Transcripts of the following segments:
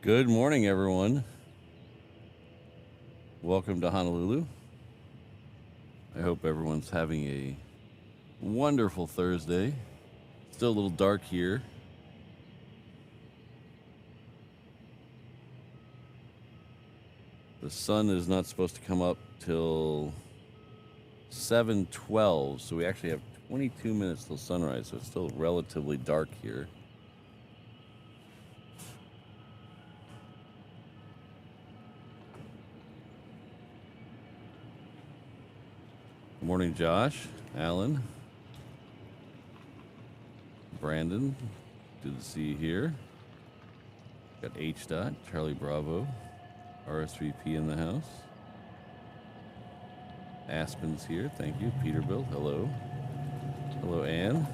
Good morning, everyone. Welcome to Honolulu. I hope everyone's having a wonderful Thursday. Still a little dark here. The sun is not supposed to come up till 7:12, so we actually have 22 minutes till sunrise, so it's still relatively dark here. Good morning, Josh, Alan, Brandon. Good to see you here. Got H. Charlie Bravo, RSVP in the house. Aspen's here. Thank you. Peterbilt. Hello. Hello, Ann.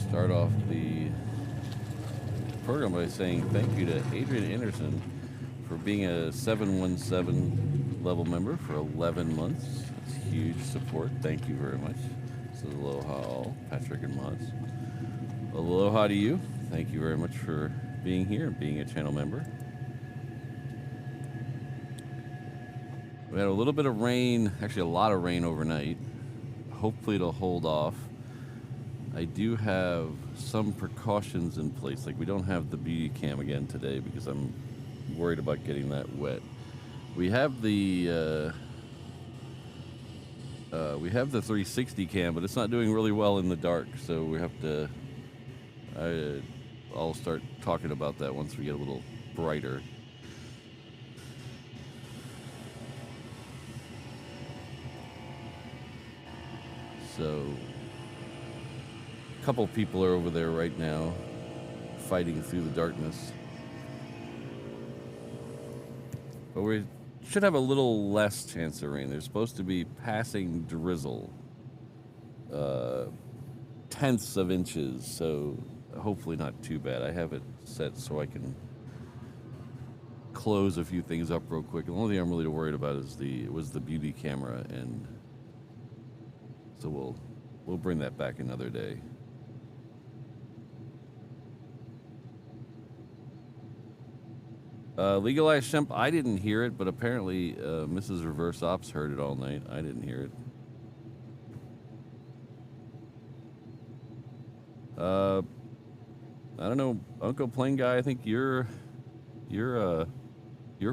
Start off the program by saying thank you to Adrian Anderson for being a 717 level member for 11 months. It's huge support. Thank you very much. This is Aloha all, Patrick and Mods. Aloha to you. Thank you very much for being here and being a channel member. We had a little bit of rain, actually a lot of rain overnight. Hopefully it'll hold off. I do have some precautions in place. Like, we don't have the beauty cam again today because I'm worried about getting that wet. We have the 360 cam, but it's not doing really well in the dark, so we have to I'll start talking about that once we get a little brighter. So a couple people are over there right now fighting through the darkness. But we should have a little less chance of rain. There's supposed to be passing drizzle, tenths of inches, so hopefully not too bad. I have it set so I can close a few things up real quick. The only thing I'm really worried about is the beauty camera, and so we'll bring that back another day. Legalized Shemp, I didn't hear it, but apparently Mrs. Reverse Ops heard it all night. I didn't hear it. I don't know, Uncle Plane Guy, I think your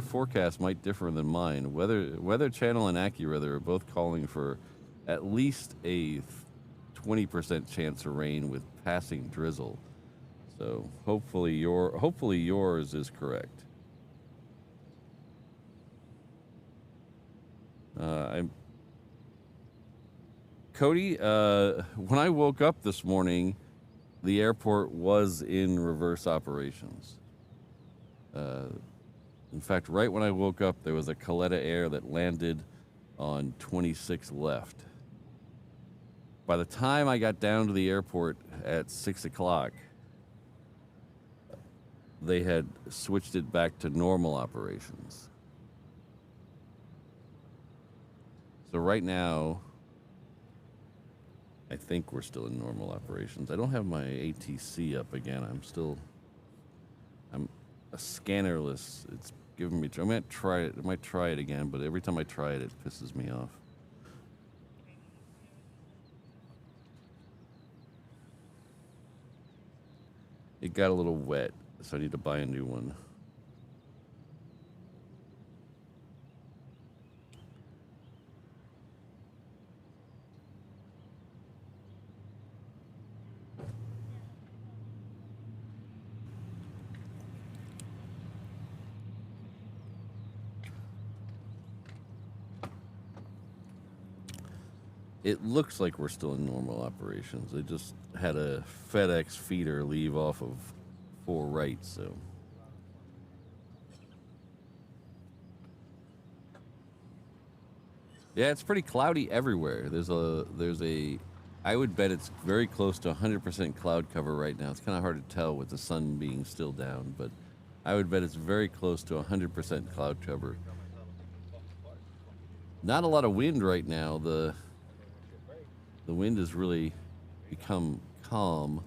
forecast might differ than mine. Weather Channel and AccuWeather are both calling for at least a 20% chance of rain with passing drizzle. So hopefully yours is correct. Cody, when I woke up this morning, the airport was in reverse operations. In fact, right when I woke up, there was a Coletta Air that landed on 26 left. By the time I got down to the airport at 6 o'clock, they had switched it back to normal operations. So right now, I think we're still in normal operations. I don't have my ATC up again. I'm a scannerless. It's giving me, I might try it again, but every time I try it, it pisses me off. It got a little wet, so I need to buy a new one. It looks like we're still in normal operations. They just had a FedEx feeder leave off of 4 right, so. Yeah, it's pretty cloudy everywhere. There's a I would bet it's very close to 100% cloud cover right now. It's kind of hard to tell with the sun being still down, but I would bet it's very close to 100% cloud cover. Not a lot of wind right now. The wind has really become calm.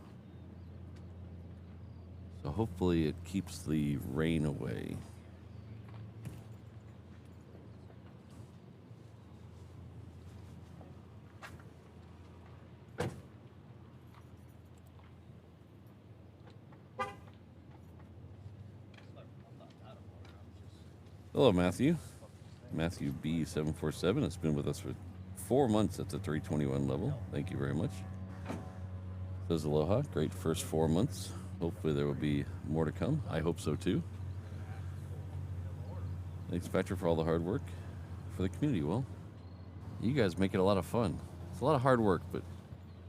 So hopefully it keeps the rain away. Hello, Matthew. Matthew B747 has been with us for 4 months at the 321 level. Thank you very much. Says aloha. Great first 4 months. Hopefully there will be more to come. I hope so too. Thanks, Patrick, for all the hard work for the community. Well, you guys make it a lot of fun. It's a lot of hard work, but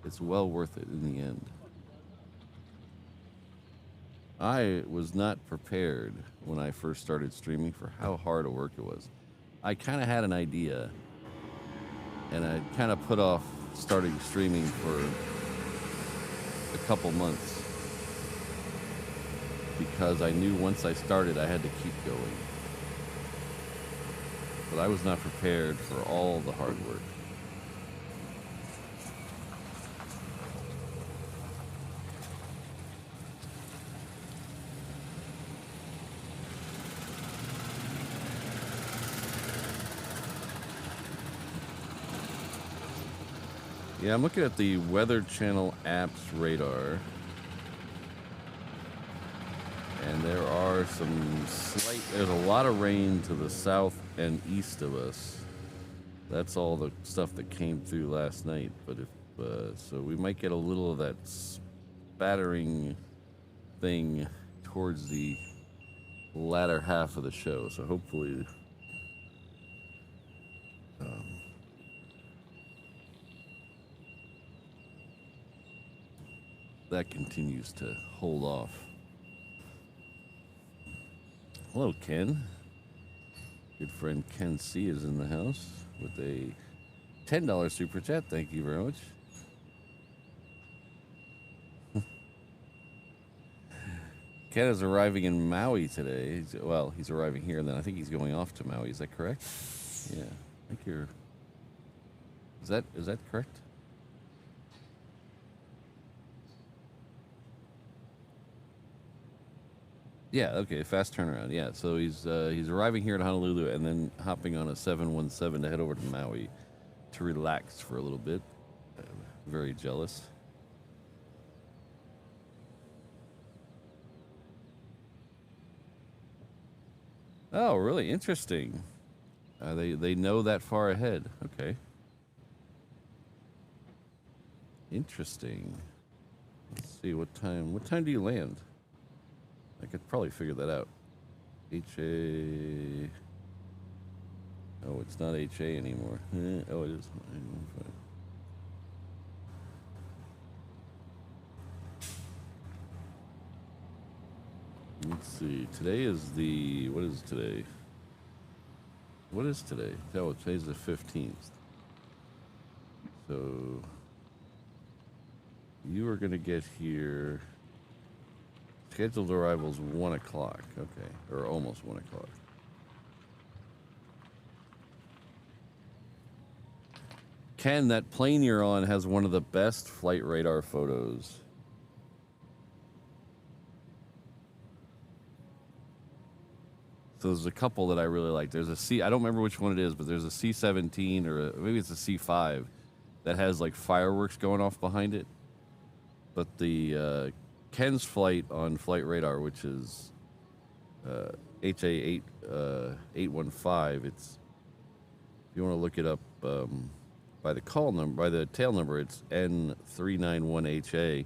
it's well worth it in the end. I was not prepared when I first started streaming for how hard a work it was. I kind of had an idea, and I kind of put off starting streaming for a couple months because I knew once I started I had to keep going. But I was not prepared for all the hard work. Yeah, I'm looking at the Weather Channel apps radar. And there are there's a lot of rain to the south and east of us. That's all the stuff that came through last night. But so we might get a little of that spattering thing towards the latter half of the show. So hopefully that continues to hold off. Hello, Ken. Good friend Ken C is in the house with a $10 super chat. Thank you very much. Ken is arriving in Maui today. He's arriving here, and then I think he's going off to Maui. Is that correct? Yeah, I think you're. Is that correct? Yeah, okay, fast turnaround. Yeah, so he's arriving here at Honolulu and then hopping on a 717 to head over to Maui to relax for a little bit. Very jealous. Oh, really interesting. They know that far ahead. Okay. Interesting. Let's see what time. What time do you land? I could probably figure that out. HA. Oh, it's not HA anymore. Oh, it is. Let's see. Today is the. What is today? What is today? Oh, today's the 15th. So. You are going to get here. Scheduled arrival's 1 o'clock. Okay. Or almost 1 o'clock. Ken, that plane you're on has one of the best flight radar photos. So there's a couple that I really like. There's a C, I don't remember which one it is, but there's a C-17 or maybe it's a C-5 that has like fireworks going off behind it. But the Ken's flight on Flight Radar, which is HA815, it's, if you want to look it up by the call number, by the tail number, it's N391HA.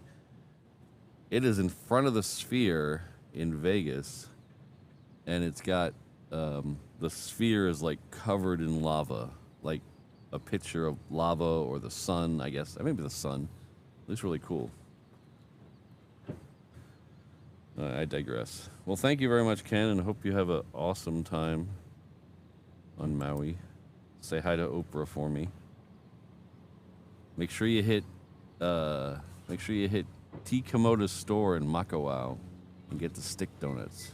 It is in front of the Sphere in Vegas, and it's got the Sphere is like covered in lava, like a picture of lava or the sun, I guess. Maybe the sun. It looks really cool. I digress. Well, thank you very much, Ken, and I hope you have an awesome time on Maui. Say hi to Oprah for me. Make sure you hit T. Komoda's store in Makawao and get the stick donuts.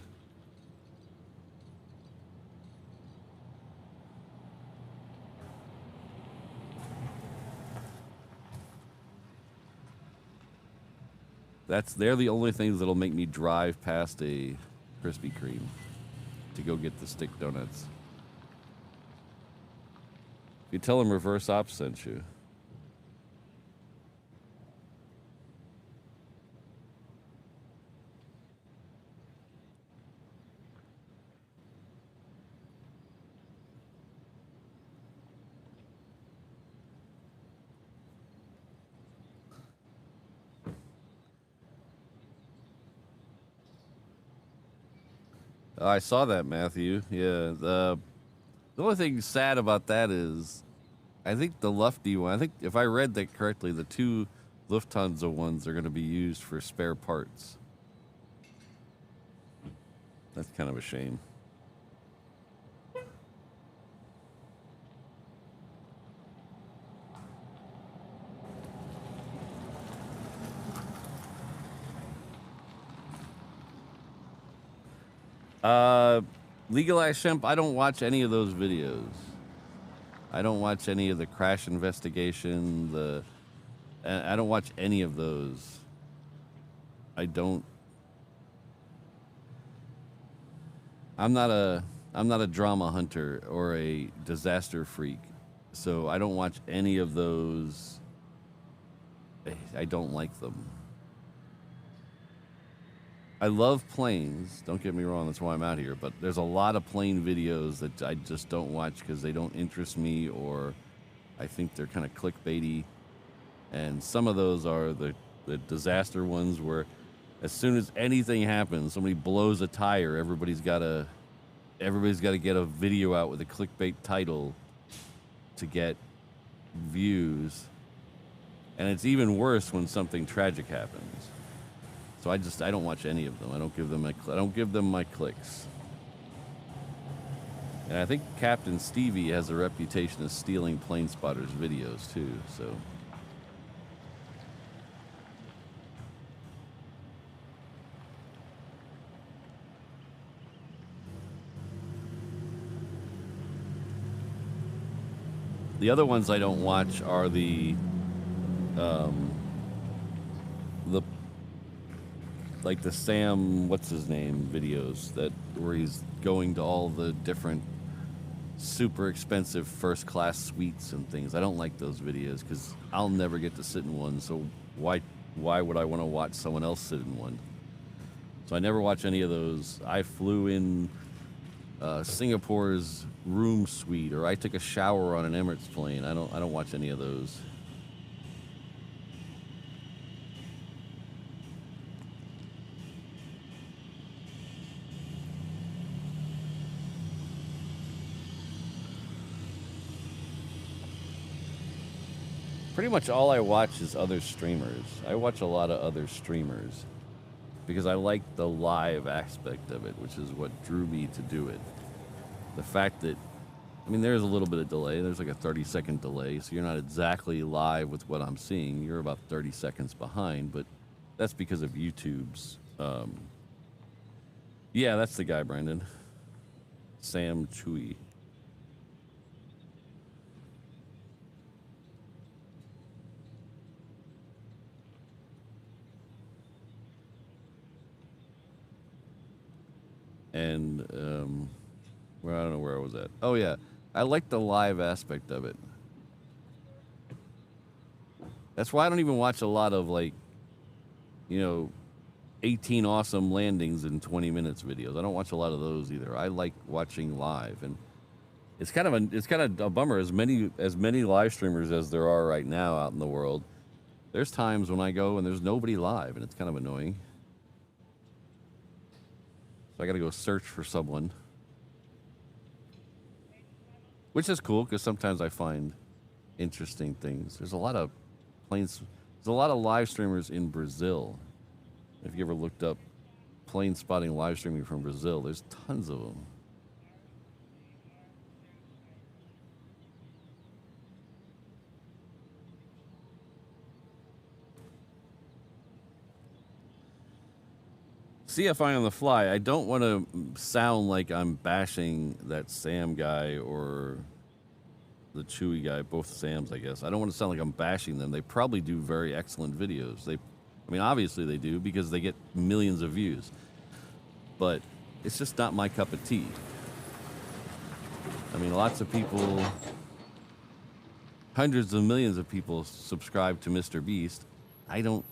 They're the only things that'll make me drive past a Krispy Kreme to go get the stick donuts. You tell them Reverse Ops sent you. I saw that, Matthew. Yeah. The only thing sad about that is, I think the Lufty one, I think if I read that correctly, the two Lufthansa ones are going to be used for spare parts. That's kind of a shame. Legalized Shemp, I don't watch any of those videos. I don't watch any of the crash investigation, I don't watch any of those. I'm not a drama hunter or a disaster freak, so I don't watch any of those. I don't like them. I love planes, don't get me wrong, that's why I'm out here, but there's a lot of plane videos that I just don't watch because they don't interest me, or I think they're kind of clickbaity. And some of those are the disaster ones where as soon as anything happens, somebody blows a tire, everybody's got to get a video out with a clickbait title to get views. And it's even worse when something tragic happens. So I don't watch any of them. I don't give them my clicks. And I think Captain Stevie has a reputation of stealing plane spotters videos too, so. The other ones I don't watch are the like the Sam, what's his name, videos where he's going to all the different super expensive first class suites and things. I don't like those videos because I'll never get to sit in one, so why would I want to watch someone else sit in one? So I never watch any of those. I flew in Singapore's room suite, or I took a shower on an Emirates plane. I don't watch any of those. Pretty much all I watch is other streamers. I watch a lot of other streamers because I like the live aspect of it, which is what drew me to do it. The fact that, I mean, there's a little bit of delay. There's like a 30-second delay, so you're not exactly live with what I'm seeing. You're about 30 seconds behind, but that's because of YouTube's. Yeah, that's the guy, Brandon. Sam Chui. And well, I don't know where I was at. Oh yeah, I like the live aspect of it. That's why I don't even watch a lot of 18 awesome landings in 20 minutes videos. I don't watch a lot of those either. I like watching live, and it's kind of a bummer. As many live streamers as there are right now out in the world, there's times when I go and there's nobody live, and it's kind of annoying. So I got to go search for someone, which is cool because sometimes I find interesting things. There's a lot of planes. There's a lot of live streamers in Brazil. If you ever looked up plane spotting live streaming from Brazil, there's tons of them. CFI on the fly. I don't want to sound like I'm bashing that Sam guy or the Chewy guy, both Sams, I guess. I don't want to sound like I'm bashing them. They probably do very excellent videos. I mean, obviously they do because they get millions of views. But it's just not my cup of tea. I mean, lots of people, hundreds of millions of people subscribe to Mr. Beast. I don't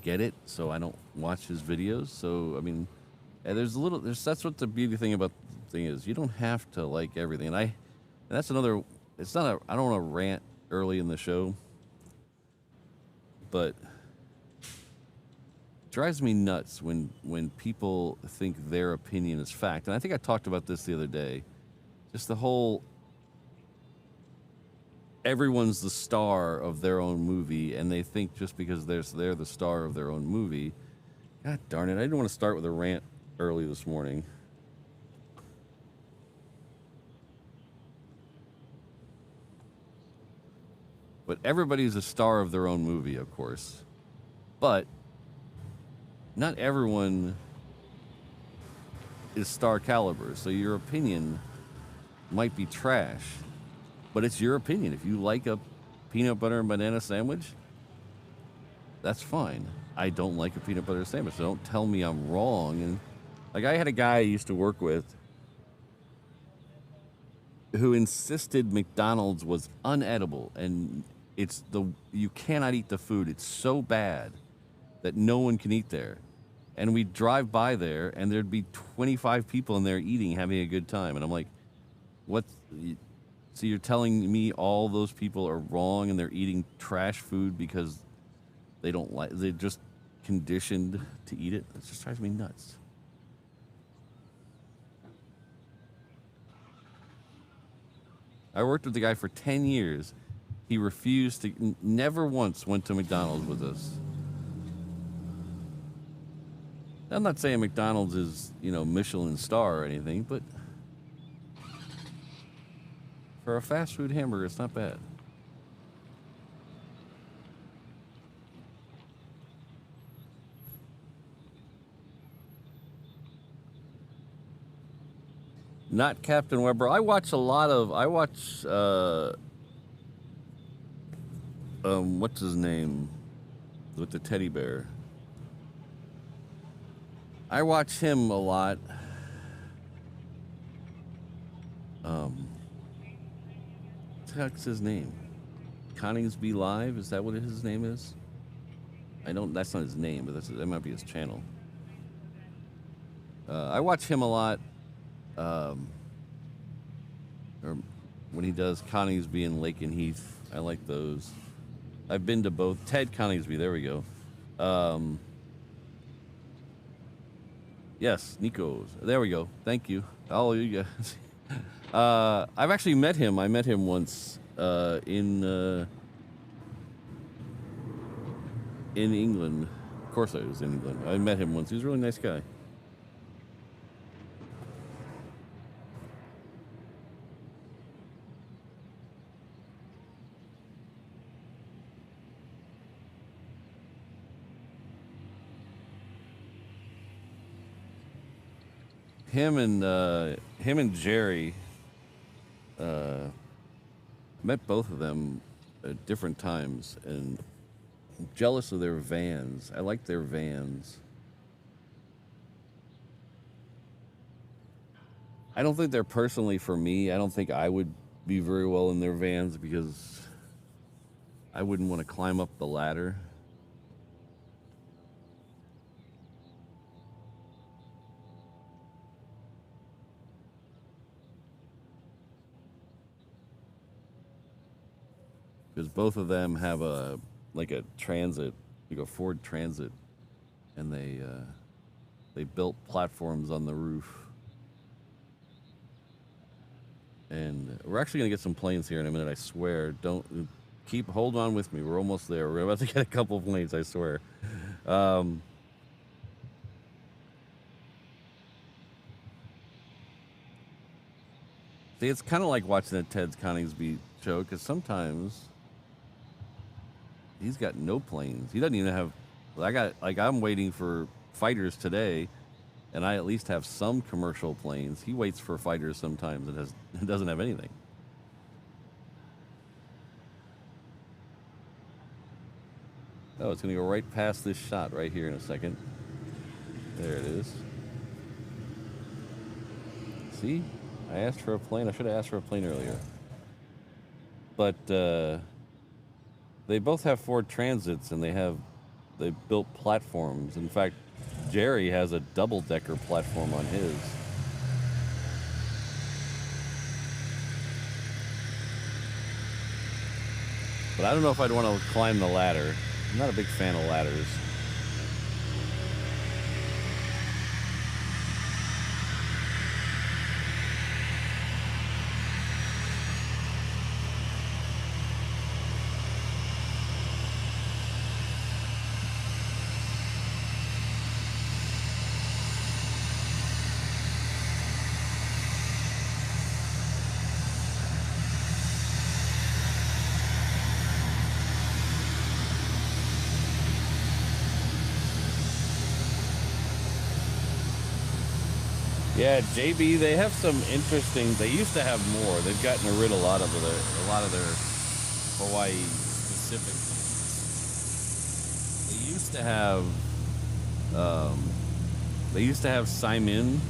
get it, so I don't watch his videos. So, I mean, that's what the beauty thing about the thing is. You don't have to like everything. And that's another, I don't want to rant early in the show, but it drives me nuts when people think their opinion is fact. And I think I talked about this the other day. Just the whole, everyone's the star of their own movie, and they think just because they're the star of their own movie. God darn it, I didn't want to start with a rant early this morning. But everybody's a star of their own movie, of course. But not everyone is star caliber, so your opinion might be trash, but it's your opinion. If you like a peanut butter and banana sandwich, that's fine. I don't like a peanut butter sandwich, so don't tell me I'm wrong. And like, I had a guy I used to work with who insisted McDonald's was unedible, and you cannot eat the food. It's so bad that no one can eat there. And we'd drive by there, and there'd be 25 people in there eating, having a good time. And I'm like, what? So you're telling me all those people are wrong and they're eating trash food because they're just conditioned to eat it? It just drives me nuts. I worked with the guy for 10 years. He refused to, never once went to McDonald's with us. I'm not saying McDonald's is, Michelin star or anything, but for a fast food hamburger, it's not bad. Not Captain Weber. I watch what's his name with the teddy bear? I watch him a lot. What's his name? Coningsby Live? Is that what his name is? That's not his name, but that might be his channel. I watch him a lot. Or when he does Coningsby and Lake and Heath. I like those. I've been to both. Ted Coningsby, there we go. Yes, Nico's. There we go. Thank you. All you guys. I've actually met him. I met him once in England. Of course I was in England. I met him once. He was a really nice guy. Him and Jerry, met both of them at different times, and I'm jealous of their vans. I like their vans. I don't think they're personally for me. I don't think I would be very well in their vans because I wouldn't want to climb up the ladder. Because both of them have a transit, like a Ford Transit, and they built platforms on the roof. And we're actually gonna get some planes here in a minute. I swear. Hold on with me. We're almost there. We're about to get a couple of planes. I swear. See, it's kind of like watching a Ted Coningsby show because sometimes he's got no planes. He doesn't even have. I'm waiting for fighters today, and I at least have some commercial planes. He waits for fighters sometimes and doesn't have anything. Oh, it's going to go right past this shot right here in a second. There it is. See? I asked for a plane. I should have asked for a plane earlier. But they both have Ford Transits, and they built platforms. In fact, Jerry has a double-decker platform on his. But I don't know if I'd want to climb the ladder. I'm not a big fan of ladders. Yeah, JB, they have some interesting. They used to have more. They've gotten rid of a lot of their Hawaii specific things. They used to have Saimin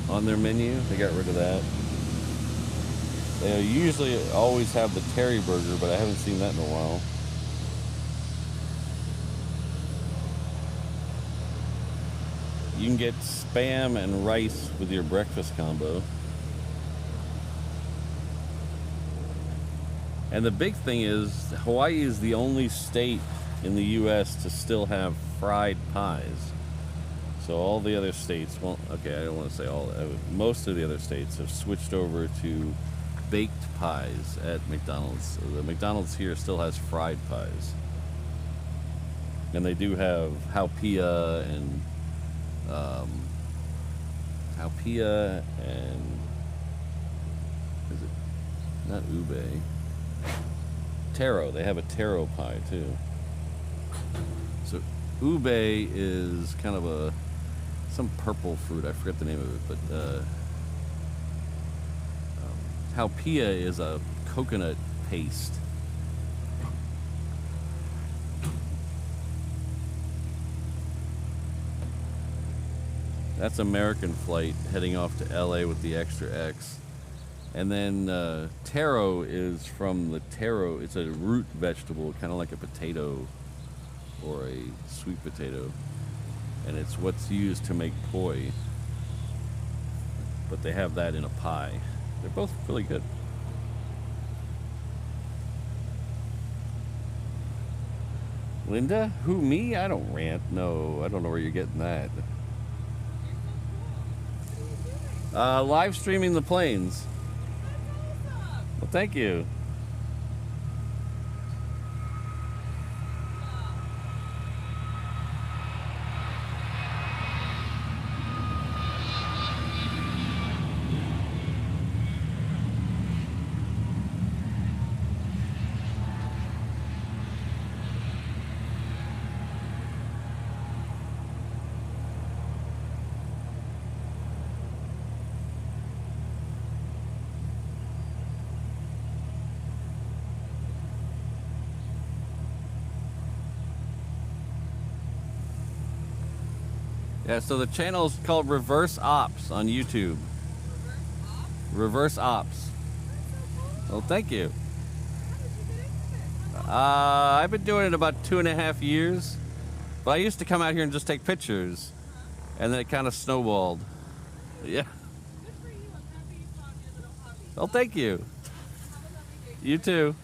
on their menu. They got rid of that. They usually always have the Terry Burger, but I haven't seen that in a while. You can get Spam and rice with your breakfast combo. And the big thing is, Hawaii is the only state in the U.S. to still have fried pies. So all the other states, well, okay, I don't want to say all, most of the other states have switched over to baked pies at McDonald's. The McDonald's here still has fried pies. And they do have haupia and is it not ube? Taro. They have a taro pie too. So ube is kind of some purple fruit. I forget the name of it, but haupia is a coconut paste. That's American flight heading off to LA with the extra X. And then taro is from the taro. It's a root vegetable, kind of like a potato or a sweet potato. And it's what's used to make poi. But they have that in a pie. They're both really good. Linda? Who, me? I don't rant. No, I don't know where you're getting that. Live streaming the planes. Well, thank you. Yeah, so the channel is called Reverse Ops on YouTube. Reverse Ops. Well, thank you. I've been doing it about 2.5 years, but I used to come out here and just take pictures, and then it kind of snowballed. Yeah. Good for you. I'm happy you found your little hobby. Well, thank you. Have a lovely day. You too.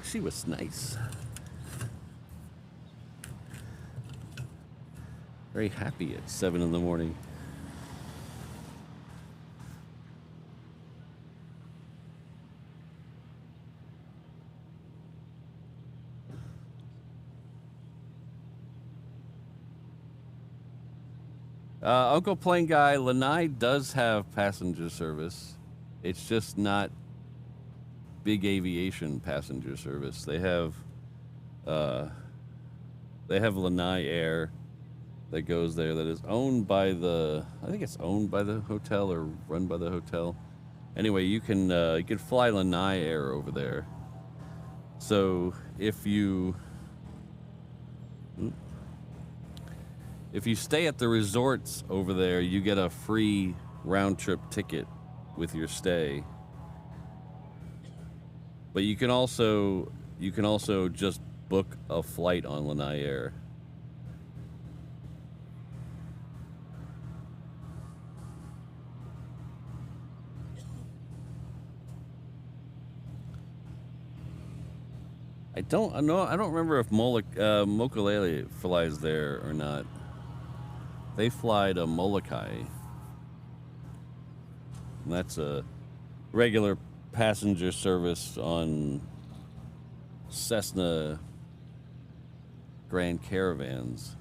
She was nice. Very happy at 7 in the morning. Uncle Plane Guy, Lanai does have passenger service. It's just not big aviation passenger service. They have Lanai Air that goes there that is owned by I think it's owned by the hotel or run by the hotel. Anyway, you can fly Lanai Air over there. So if you stay at the resorts over there, you get a free round trip ticket with your stay. But you can also just book a flight on Lanai Air. I don't remember if Mokulele flies there or not. They fly to Molokai. And that's a regular passenger service on Cessna Grand Caravans.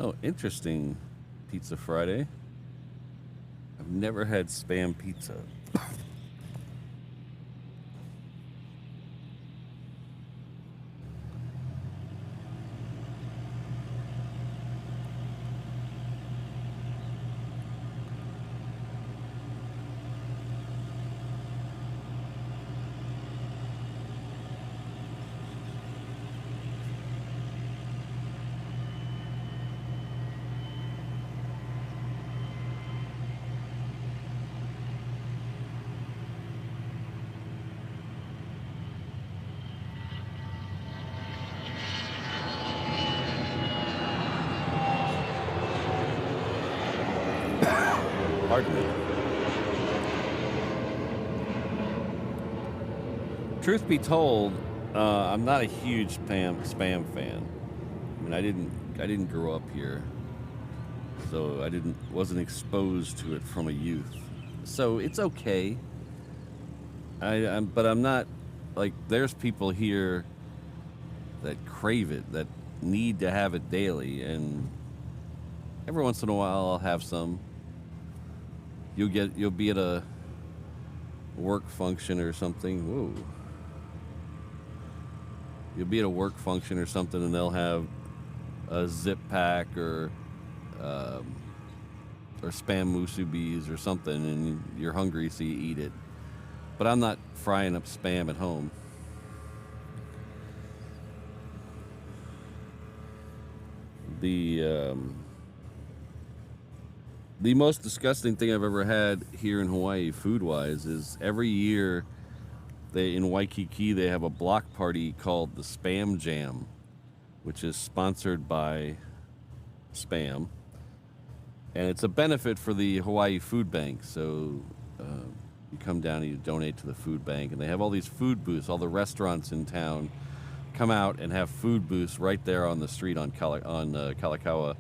Oh, interesting. Pizza Friday. I've never had Spam pizza. Pardon me. Truth be told, I'm not a huge spam fan. I mean, I didn't grow up here, so I wasn't exposed to it from a youth. So it's okay. But I'm not like there's people here that crave it, that need to have it daily, and every once in a while I'll have some. You'll be at a work function or something. Whoa. You'll be at a work function or something, and they'll have a zip pack or spam musubis or something, and you're hungry, so you eat it. But I'm not frying up spam at home. The most disgusting thing I've ever had here in Hawaii, food-wise, is every year in Waikiki they have a block party called the Spam Jam, which is sponsored by Spam, and it's a benefit for the Hawaii Food Bank. So you come down and you donate to the food bank, and they have all these food booths. All the restaurants in town come out and have food booths right there on the street on Kalakaua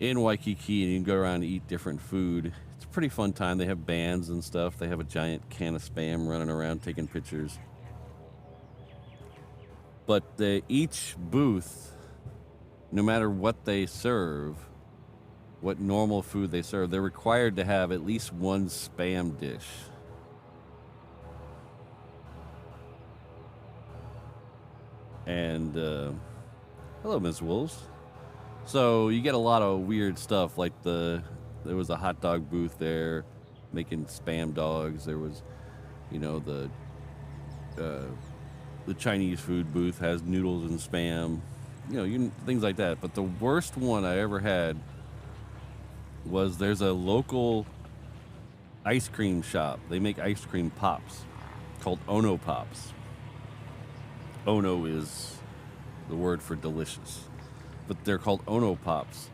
in Waikiki, and you can go around and eat different food. It's a pretty fun time. They have bands and stuff. They have a giant can of Spam running around taking pictures. But each booth, no matter what they serve, what normal food they serve, they're required to have at least one Spam dish. And hello, Ms. Wolves. So you get a lot of weird stuff, like there was a hot dog booth there making Spam dogs. There was, the Chinese food booth has noodles and Spam, things like that. But the worst one I ever had was there's a local ice cream shop. They make ice cream pops called Ono Pops. Ono is the word for delicious. But they're called Ono Pops,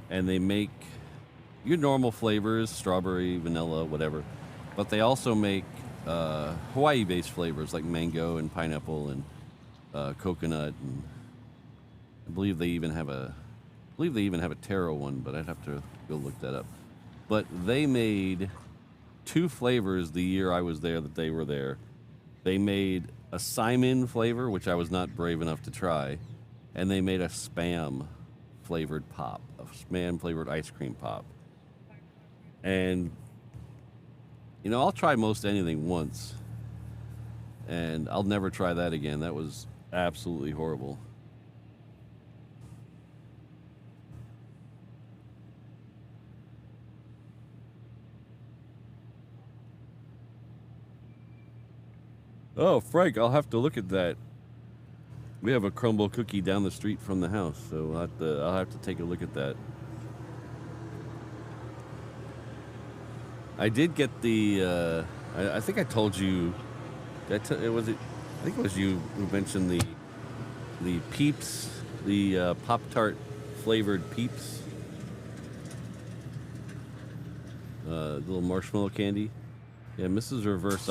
and they make your normal flavors, strawberry, vanilla, whatever, but they also make Hawaii-based flavors like mango and pineapple and coconut, and I believe they even have a taro one, but I'd have to go look that up. But they made 2 flavors the year I was there that they were there. They made a Simon flavor, which I was not brave enough to try, and they made a Spam flavored pop, a spam flavored ice cream pop. And, you know, I'll try most anything once, and I'll never try that again. That was absolutely horrible. Oh, Frank, I'll have to look at that. We have a crumble cookie down the street from the house, so I'll have to take a look at that. I did get the. I think I told you. I think it was you who mentioned the Peeps, the Pop-Tart flavored Peeps, little marshmallow candy. Yeah, Mrs. Reverse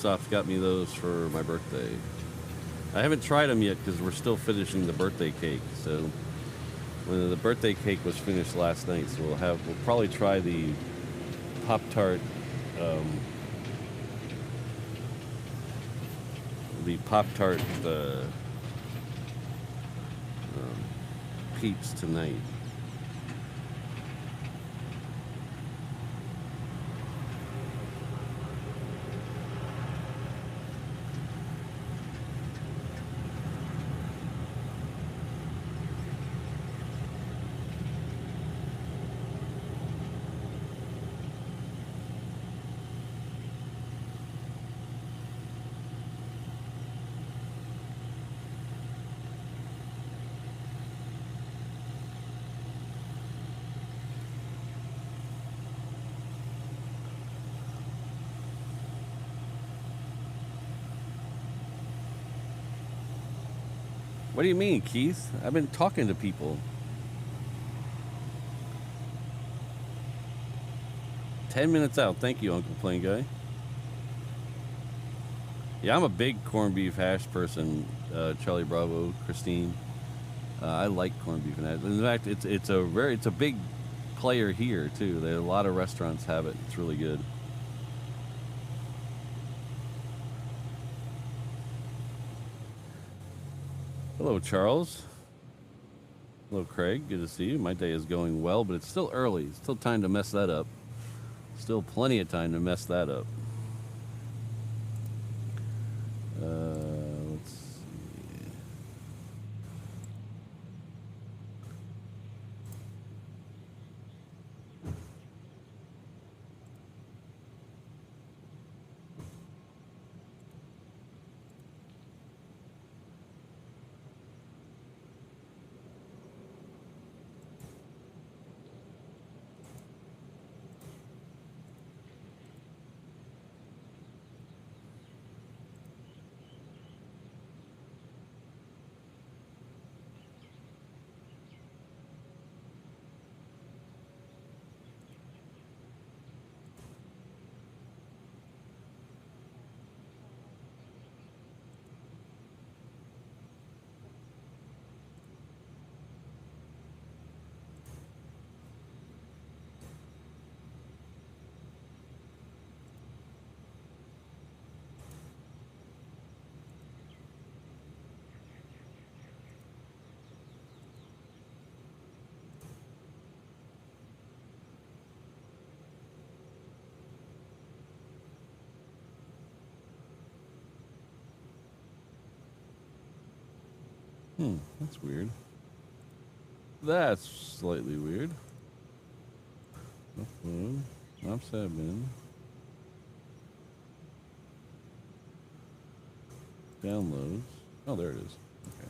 Ops got me those for my birthday. I haven't tried them yet because we're still finishing the birthday cake. So when the birthday cake was finished last night, so we'll probably try the Pop-Tart, Peeps tonight. What do you mean, Keith? I've been talking to people. 10 minutes out. Thank you, Uncle Plane Guy. Yeah, I'm a big corned beef hash person, Charlie Bravo, Christine. I like corned beef and hash. In fact, it's a big player here too. There are a lot of restaurants have it. It's really good. Hello, Charles. Hello, Craig. Good to see you. My day is going well, but it's still early. Still time to mess that up. Still plenty of time to mess that up. Let's see. That's weird. That's slightly weird. Upload. Ops admin. Downloads. Oh, there it is. Okay.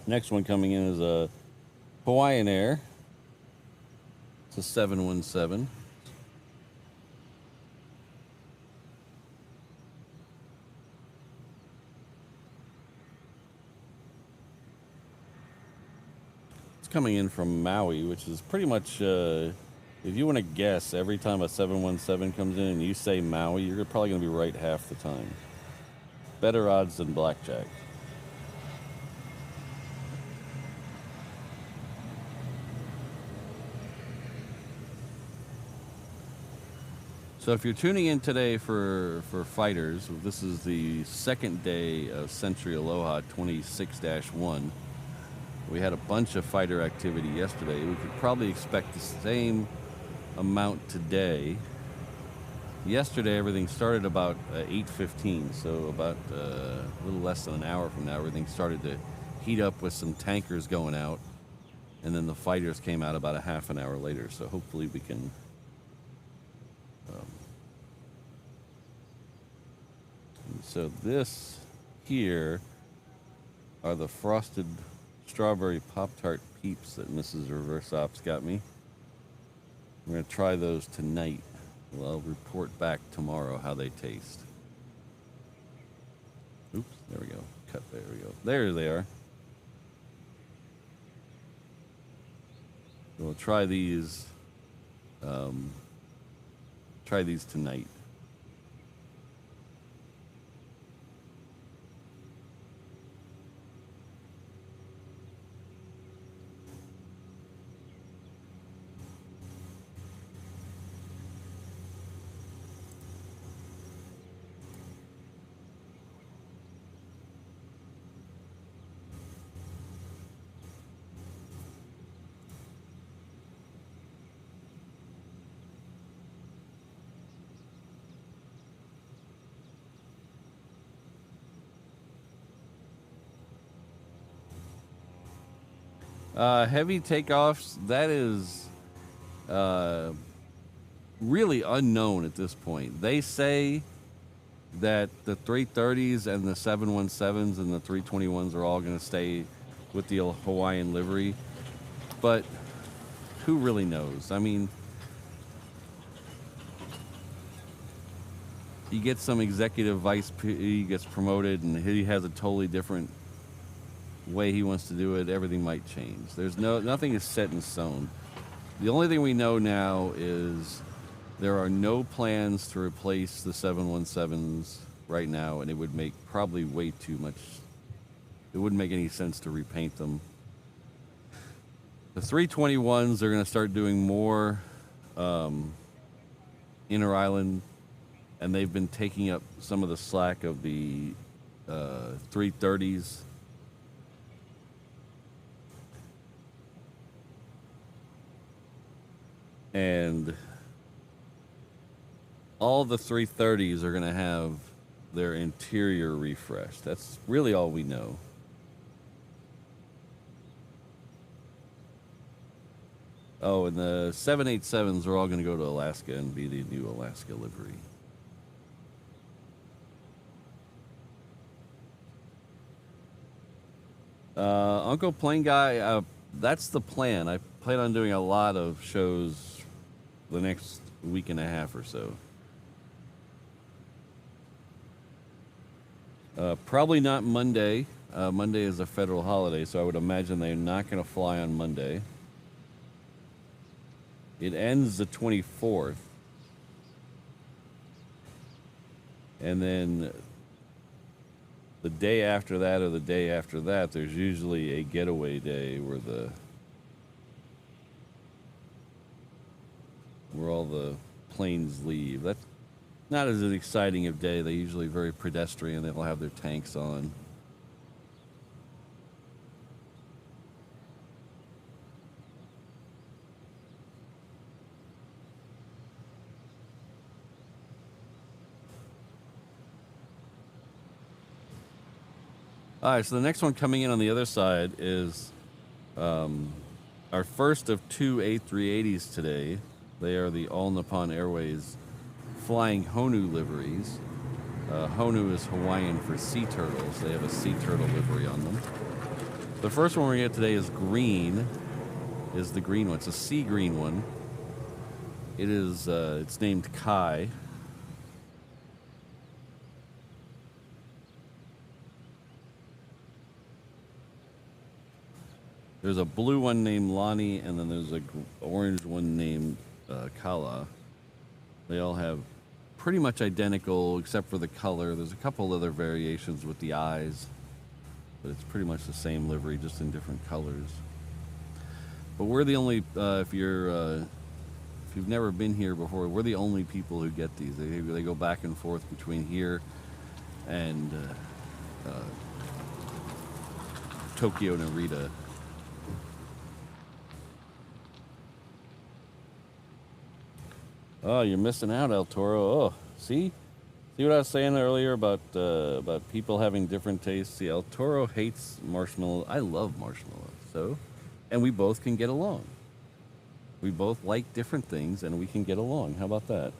Next one coming in is a Hawaiian Air. It's a 717. It's coming in from Maui, which is pretty much, if you want to guess, every time a 717 comes in and you say Maui, you're probably going to be right half the time. Better odds than blackjack. So if you're tuning in today for fighters, this is the second day of Sentry Aloha 26-1. We had a bunch of fighter activity yesterday. We could probably expect the same amount today. Yesterday everything started about 8:15, so about a little less than an hour from now everything started to heat up with some tankers going out, and then the fighters came out about a half an hour later, so hopefully we can so this here are the frosted strawberry Pop-Tart Peeps that Mrs. Reverse Ops got me. I'm going to try those tonight. Well, I'll report back tomorrow how they taste. Oops, there we go. Cut, there we go. There they are. We'll try these tonight. Heavy takeoffs, that is really unknown at this point. They say that the 330s and the 717s and the 321s are all going to stay with the Hawaiian livery, but who really knows? I mean, you get some executive vice, he gets promoted and he has a totally different way he wants to do it. Everything might change. Nothing is set in stone. The only thing we know now is there are no plans to replace the 717s right now, and it would make probably way too much. It wouldn't make any sense to repaint them. The 321s are going to start doing more inter-island, and they've been taking up some of the slack of the 330s. And all the 330s are going to have their interior refreshed. That's really all we know. Oh, and the 787s are all going to go to Alaska and be the new Alaska livery. Uncle Plane Guy, that's the plan. I plan on doing a lot of shows the next week and a half or so. Probably not Monday. Monday is a federal holiday, so I would imagine they're not going to fly on Monday. It ends the 24th. And then the day after that or the day after that, there's usually a getaway day where all the planes leave. That's not as exciting a day. They're usually very pedestrian. They'll have their tanks on. All right, so the next one coming in on the other side is our first of two A380s today. They are the all Nippon Airways flying Honu liveries. Honu is Hawaiian for sea turtles. They have a sea turtle livery on them. The first one we're going to get today is green. Is the green one. It's a sea green one. It is. It's named Kai. There's a blue one named Lonnie, and then there's a orange one named Kala. They all have pretty much identical except for the color. There's a couple other variations with the eyes, but it's pretty much the same livery, just in different colors. But we're the only, if you're if you've never been here before, we're the only people who get these. They go back and forth between here and Tokyo Narita. Oh, you're missing out, El Toro. Oh, see what I was saying earlier about people having different tastes. See, El Toro hates marshmallow. I love marshmallow. So, and we both can get along. We both like different things, and we can get along. How about that?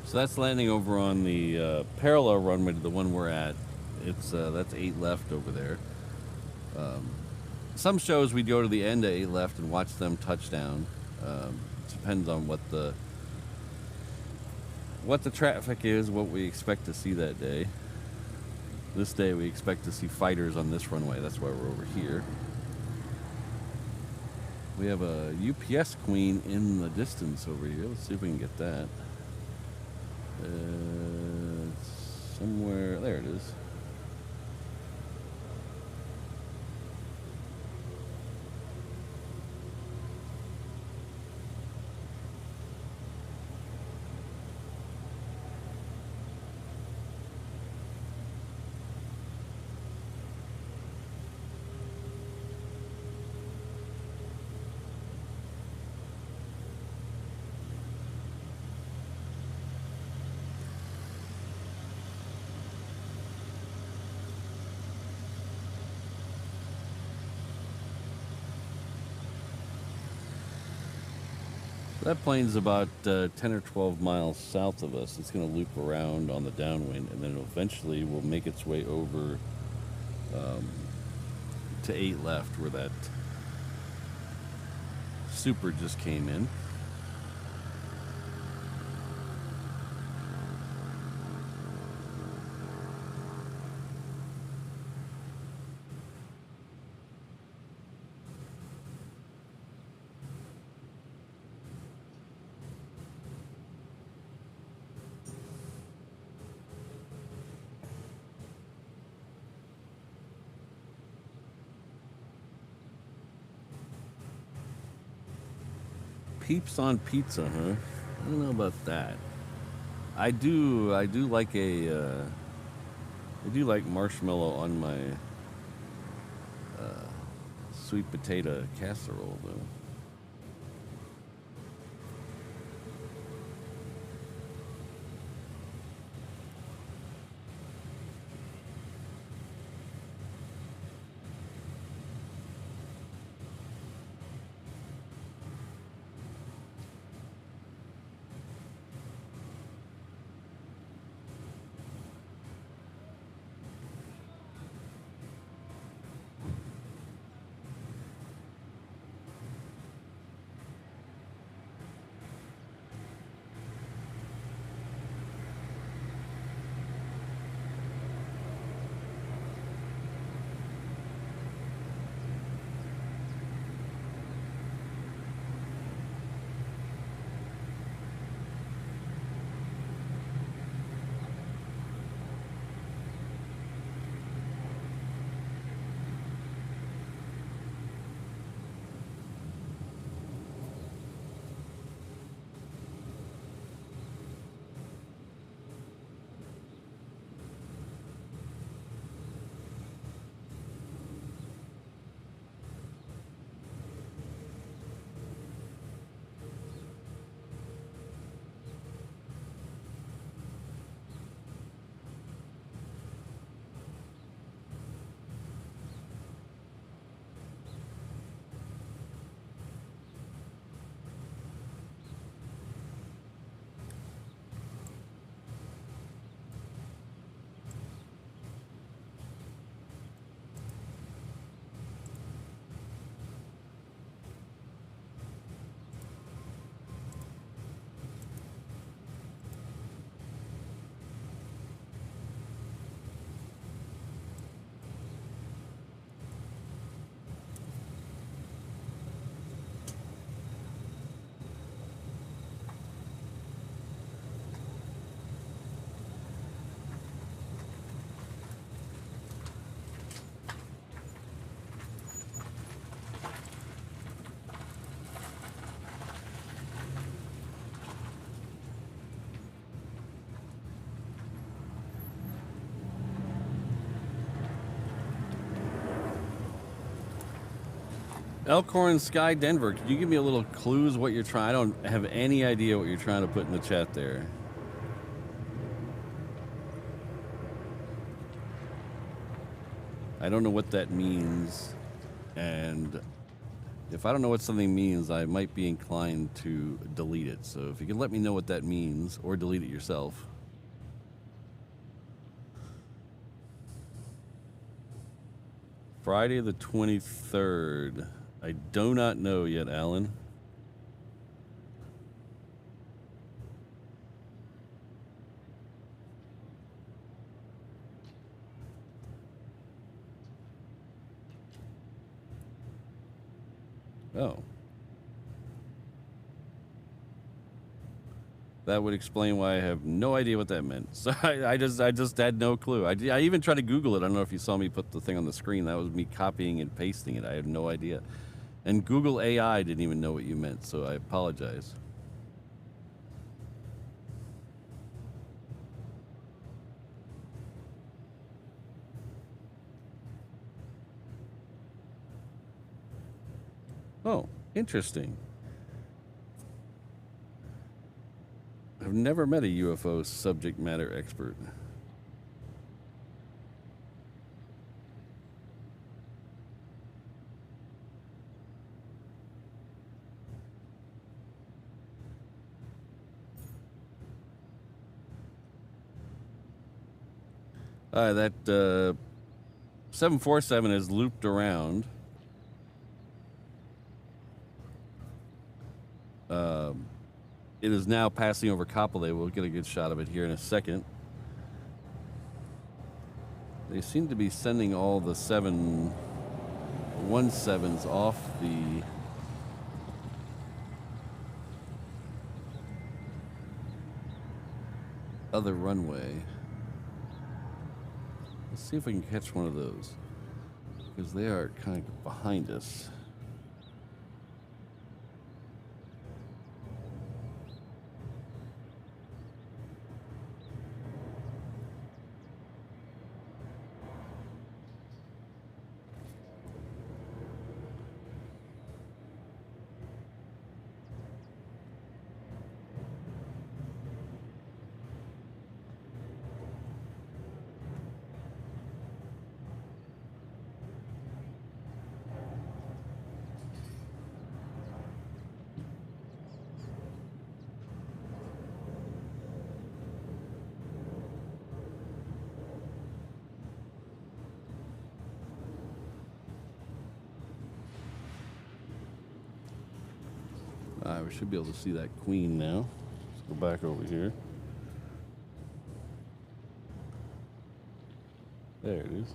So that's landing over on the parallel runway to the one we're at. It's that's 8 left over there. Some shows we go to the end of 8 left and watch them touch down. Depends on what the traffic is, what we expect to see that day. This day we expect to see fighters on this runway. That's why we're over here. We have a UPS Queen in the distance over here. Let's see if we can get that. Somewhere there it is. That plane's about 10 or 12 miles south of us. It's going to loop around on the downwind, and then eventually will make its way over to 8 left, where that Super just came in. Peeps on pizza, huh? I don't know about that. I do like I do like marshmallow on my sweet potato casserole, though. Elkhorn Sky Denver, could you give me a little clues what you're trying? I don't have any idea what you're trying to put in the chat there. I don't know what that means, and if I don't know what something means, I might be inclined to delete it. So if you can let me know what that means, or delete it yourself. Friday the 23rd. I do not know yet, Alan. Oh. That would explain why I have no idea what that meant. So I just had no clue. I even tried to Google it. I don't know if you saw me put the thing on the screen. That was me copying and pasting it. I have no idea. And Google AI didn't even know what you meant, so I apologize. Oh, interesting. I've never met a UFO subject matter expert. That 747 has looped around. It is now passing over Kapolei. We'll get a good shot of it here in a second. They seem to be sending all the 717s off the other runway. Let's see if we can catch one of those, because they are kind of behind us. We should be able to see that queen now. Let's go back over here. There it is.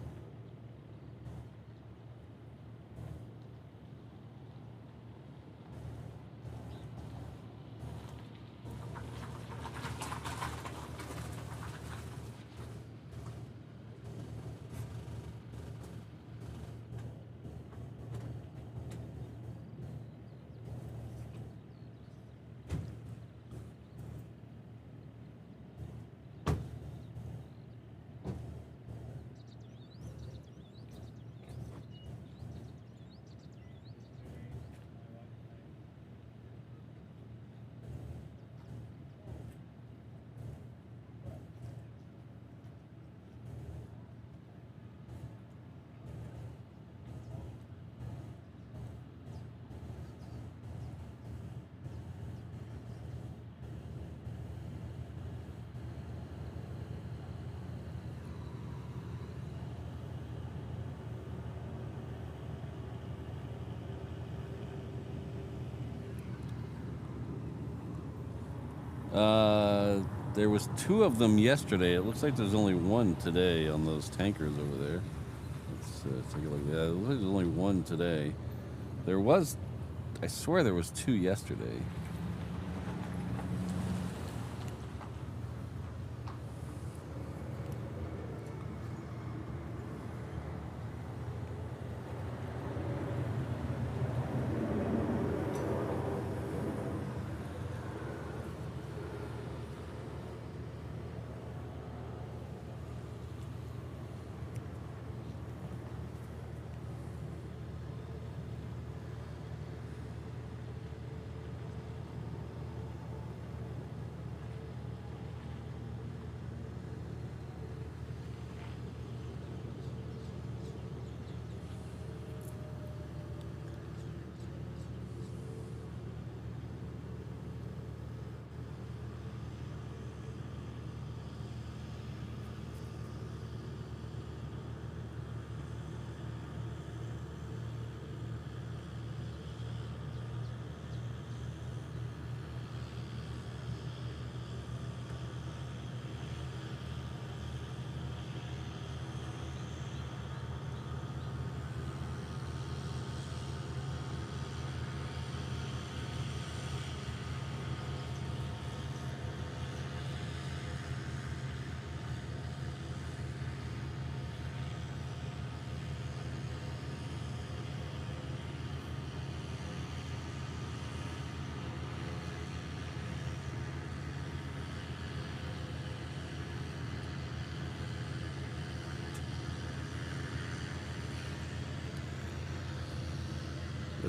There was 2 of them yesterday. It looks like there's only 1 today on those tankers over there. Let's take a look at that. It looks like there's only 1 today. There was, I swear there was 2 yesterday.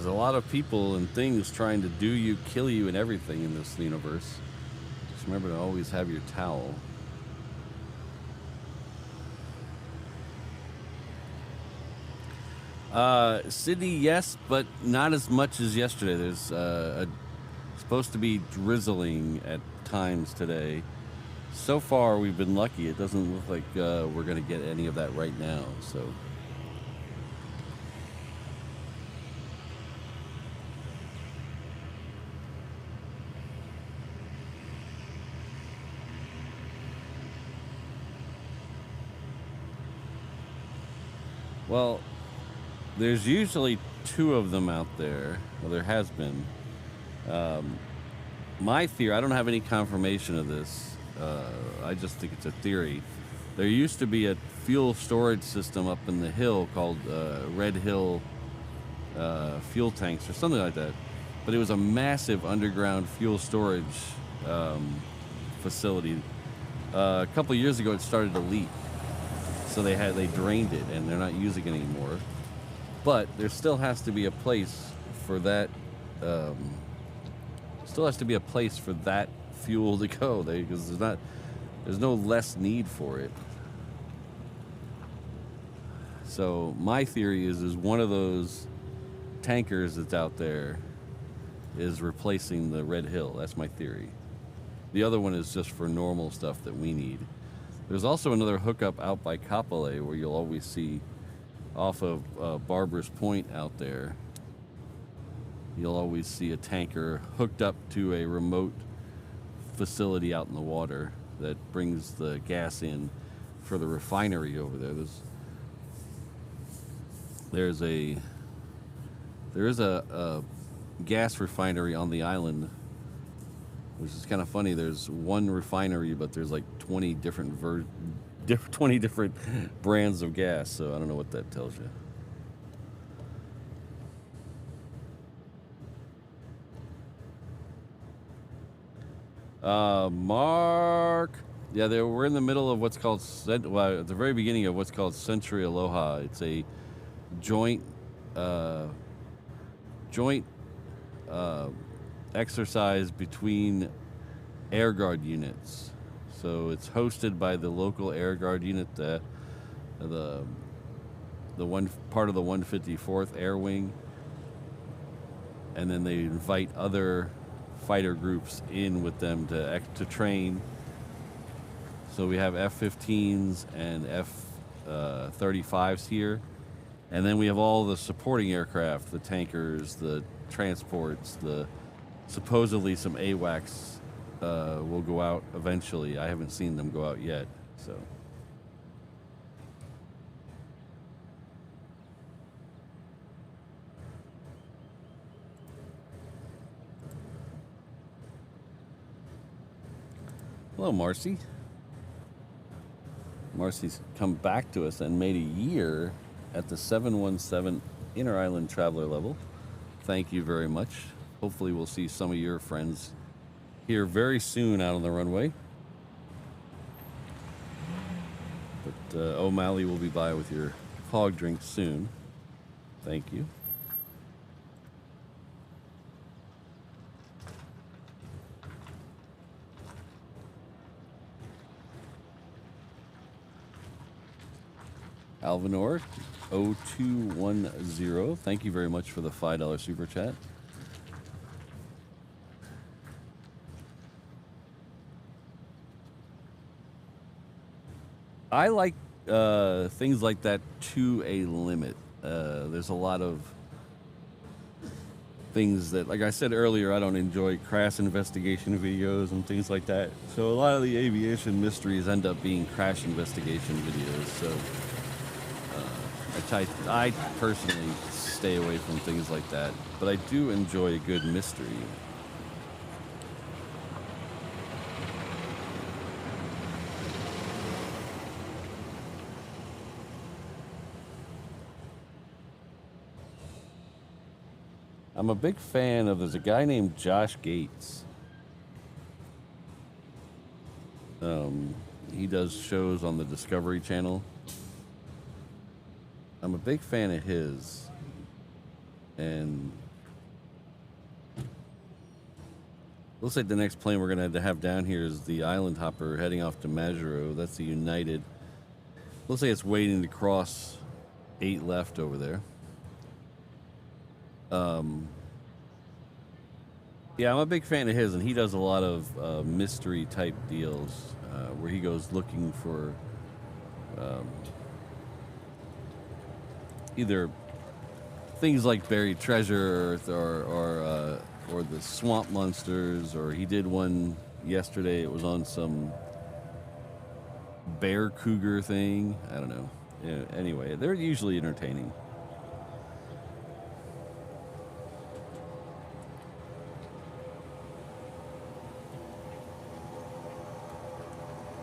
There's a lot of people and things trying to do you, kill you, and everything in this universe. Just remember to always have your towel. Sydney, yes, but not as much as yesterday. There's supposed to be drizzling at times today. So far, we've been lucky. It doesn't look like we're going to get any of that right now. So. Well, there's usually 2 of them out there. Well, there has been. My theory, I don't have any confirmation of this. I just think it's a theory. There used to be a fuel storage system up in the hill called Red Hill fuel tanks or something like that. But it was a massive underground fuel storage facility. A couple of years ago, it started to leak. So they drained it and they're not using it anymore. But there still has to be a place for that. Still has to be a place for that fuel to go. Because there's no less need for it. So my theory is one of those tankers that's out there is replacing the Red Hill. That's my theory. The other one is just for normal stuff that we need. There's also another hookup out by Kapolei where you'll always see off of Barbers Point out there. You'll always see a tanker hooked up to a remote facility out in the water that brings the gas in for the refinery over there. There is a gas refinery on the island, which is kind of funny. There's one refinery, but there's like 20 different brands of gas. So I don't know what that tells you. Mark, yeah, we're in the middle of what's called, at the very beginning of what's called Sentry Aloha. It's a joint exercise between Air Guard units. So it's hosted by the local Air Guard unit, the one part of the 154th Air Wing, and then they invite other fighter groups in with them to train. So we have F-15s and F-35s here, and then we have all the supporting aircraft, the tankers, the transports, supposedly some AWACS will go out eventually. I haven't seen them go out yet, so. Hello, Marcy. Marcy's come back to us and made a year at the 717 Inter-Island Traveler level. Thank you very much. Hopefully we'll see some of your friends here very soon out on the runway. But O'Malley will be by with your hog drink soon. Thank you. Alvinor 0210, thank you very much for the $5 super chat. I like things like that to a limit. There's a lot of things that, like I said earlier, I don't enjoy crash investigation videos and things like that. So a lot of the aviation mysteries end up being crash investigation videos. So I personally stay away from things like that, but I do enjoy a good mystery. I'm a big fan of, there's a guy named Josh Gates. He does shows on the Discovery Channel. I'm a big fan of his, and Looks like the next plane we're going to have down here is the Island Hopper heading off to Majuro. That's the United. Looks like it's waiting to cross 8 left over there. Yeah, I'm a big fan of his, and he does a lot of mystery type deals where he goes looking for either things like buried treasure or the swamp monsters, or he did one yesterday. It was on some bear cougar thing. I don't know. Yeah, anyway, they're usually entertaining.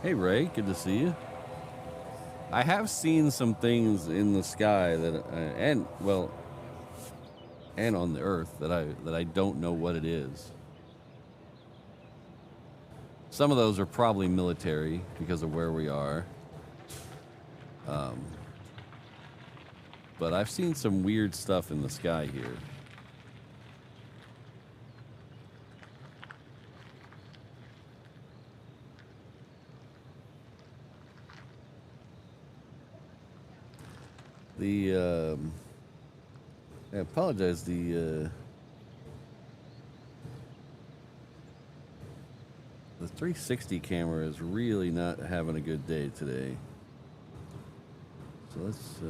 Hey Ray, good to see you. I have seen some things in the sky that and on the earth that I don't know what it is. Some of those are probably military because of where we are. But I've seen some weird stuff in the sky here. I apologize. The 360 camera is really not having a good day today. So let's.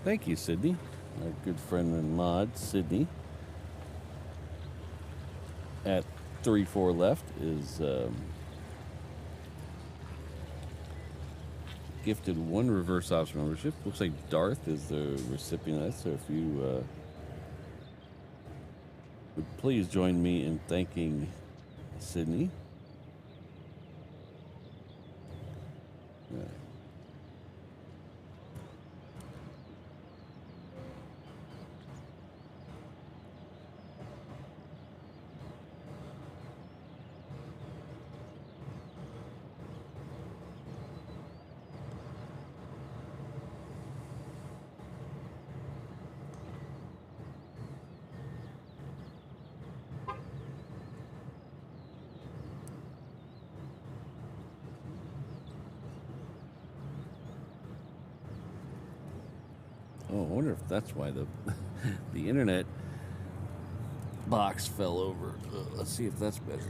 Thank you, Sydney. Our good friend and mod, Sydney. At 34 left is gifted 1 reverse ops membership. Looks like Darth is the recipient of that. So if you would please join me in thanking Sydney. Oh, I wonder if that's why the internet box fell over. Let's see if that's better.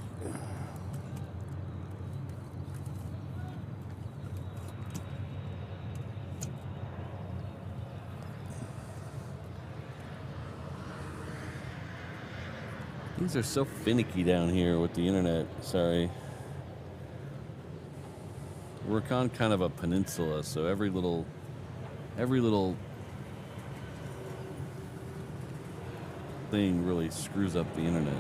Things are so finicky down here with the internet. Sorry. We're on kind of a peninsula, so every little thing really screws up the internet.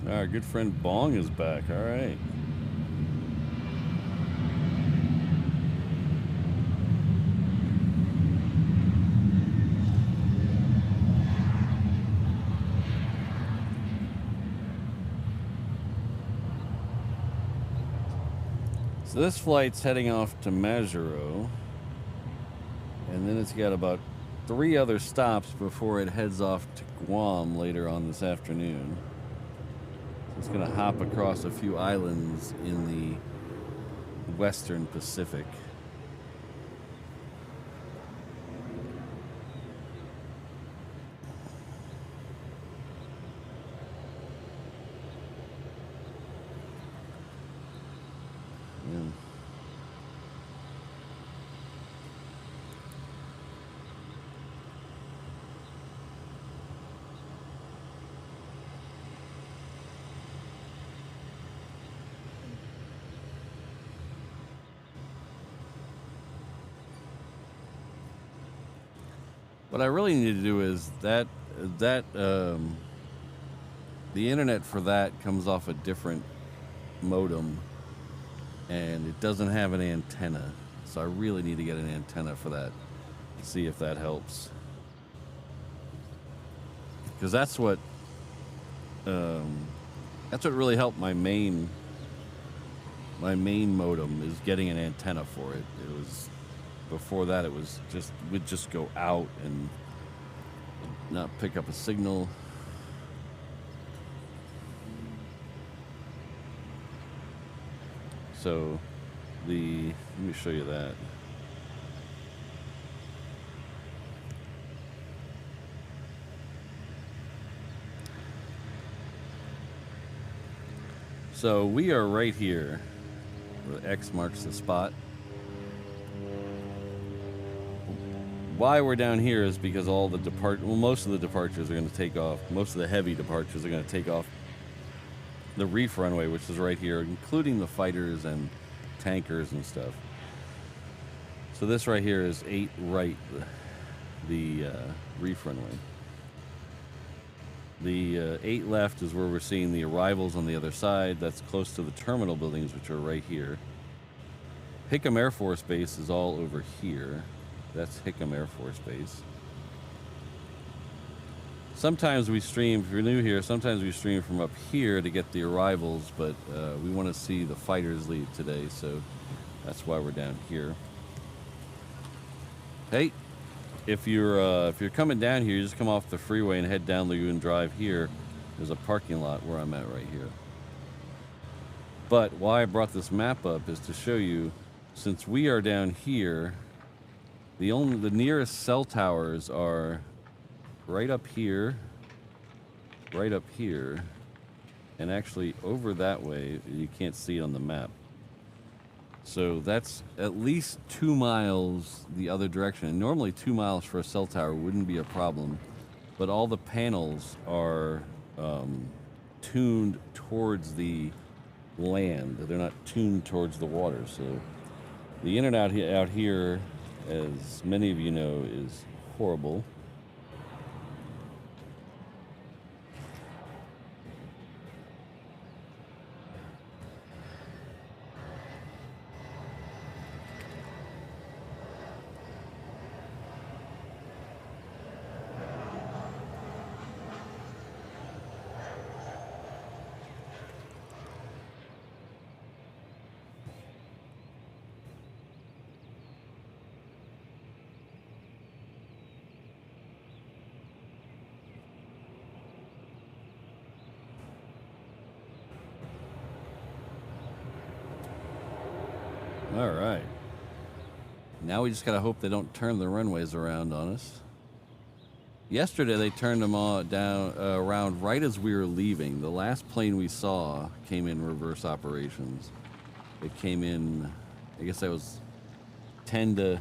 Our good friend Bong is back. All right. So this flight's heading off to Majuro, and then it's got about 3 other stops before it heads off to Guam later on this afternoon. It's going to hop across a few islands in the Western Pacific. What I really need to do is the internet for that comes off a different modem, and it doesn't have an antenna. So I really need to get an antenna for that. See if that helps. Because that's what really helped my main modem, is getting an antenna for it. It was, before that, it was would just go out and not pick up a signal. So let me show you that. So we are right here. The X marks the spot. Why we're down here is because all the most of the departures are going to take off. Most of the heavy departures are going to take off the reef runway, which is right here, including the fighters and tankers and stuff. So this right here is 8 right, the reef runway. The 8 left is where we're seeing the arrivals on the other side. That's close to the terminal buildings, which are right here. Hickam Air Force Base is all over here. That's Hickam Air Force Base. Sometimes we stream, if you're new here, sometimes we stream from up here to get the arrivals, but we want to see the fighters leave today, so that's why we're down here. Hey, if you're coming down here, you just come off the freeway and head down Lagoon Drive here. There's a parking lot where I'm at right here. But why I brought this map up is to show you, since we are down here, the nearest cell towers are right up here, and actually over that way. You can't see it on the map. So that's at least 2 miles the other direction. And normally 2 miles for a cell tower wouldn't be a problem, but all the panels are tuned towards the land. They're not tuned towards the water. So the internet out here, as many of you know, is horrible. All right. Now we just gotta hope they don't turn the runways around on us. Yesterday they turned them all around right as we were leaving. The last plane we saw came in reverse operations. It came in, I guess that was 10 to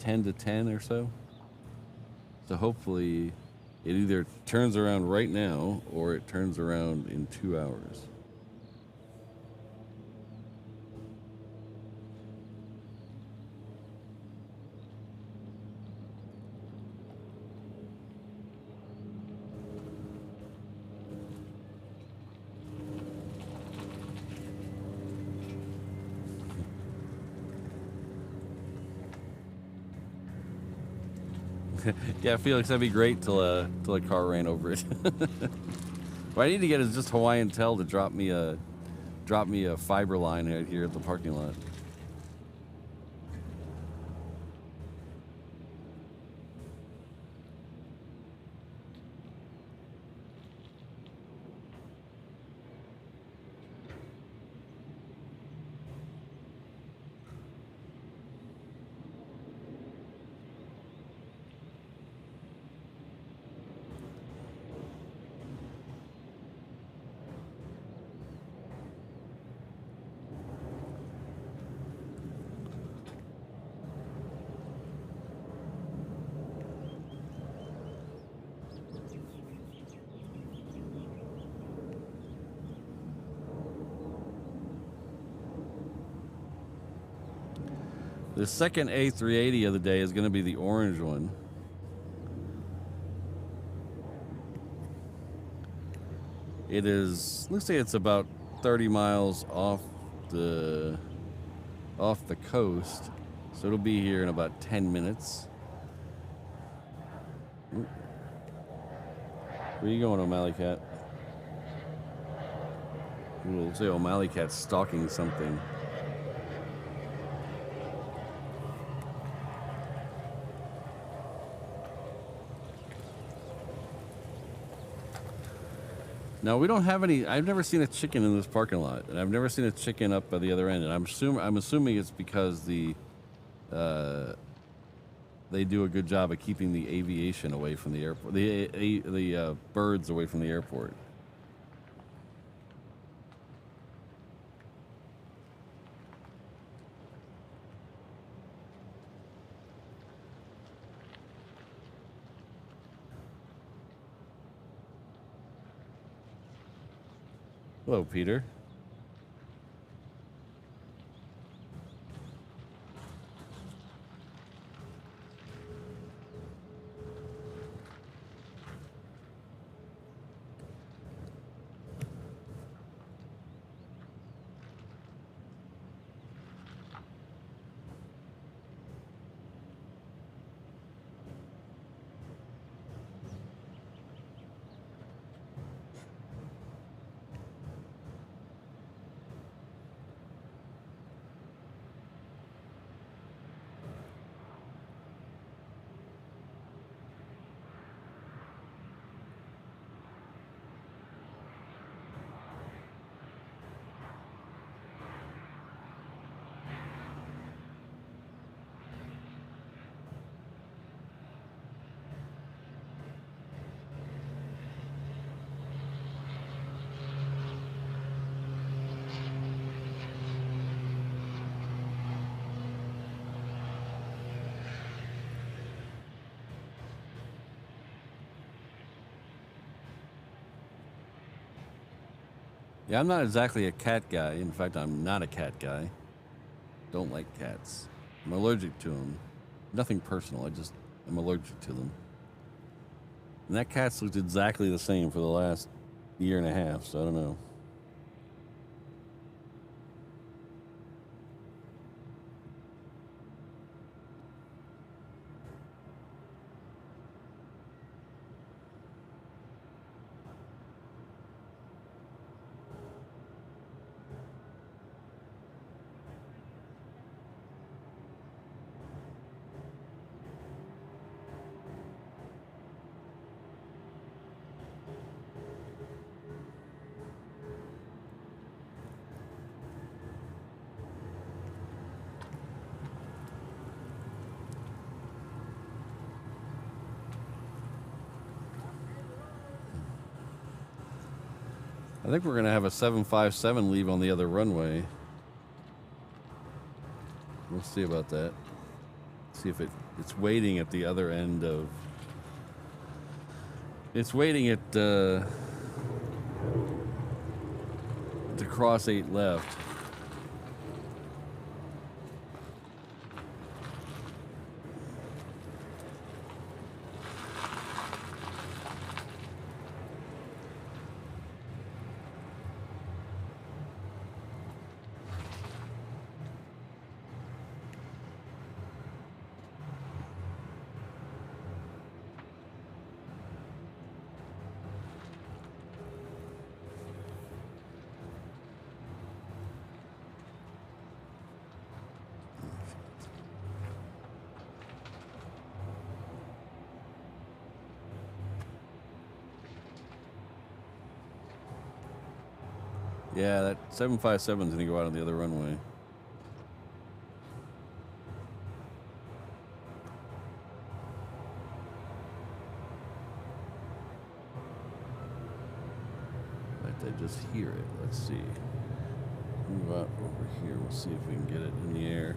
10 or so. So hopefully it either turns around right now or it turns around in 2 hours. Yeah, Felix, that'd be great till a car ran over it. What I need to get is just Hawaiian Tel to drop me a fiber line right here at the parking lot. The second A380 of the day is going to be the orange one. It is, looks like it's about 30 miles off the coast. So it'll be here in about 10 minutes. Ooh. Where are you going, O'Malley Cat? Ooh, looks like O'Malley Cat's stalking something. Now we don't have any. I've never seen a chicken in this parking lot, and I've never seen a chicken up at the other end. And I'm assuming it's because they do a good job of keeping the aviation away from the airport, the birds away from the airport. Hello, Peter. Yeah, I'm not exactly a cat guy. In fact, I'm not a cat guy. Don't like cats. I'm allergic to them. Nothing personal. I'm allergic to them. And that cat's looked exactly the same for the last year and a half, so I don't know. I think we're going to have a 757 leave on the other runway. We'll see about that. See if it's waiting at the other end of... It's waiting at to cross 8 left. Yeah, that 757 is going to go out on the other runway. In fact, I just hear it. Let's see. Move out over here. We'll see if we can get it in the air.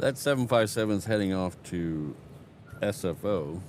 That 757 is heading off to SFO.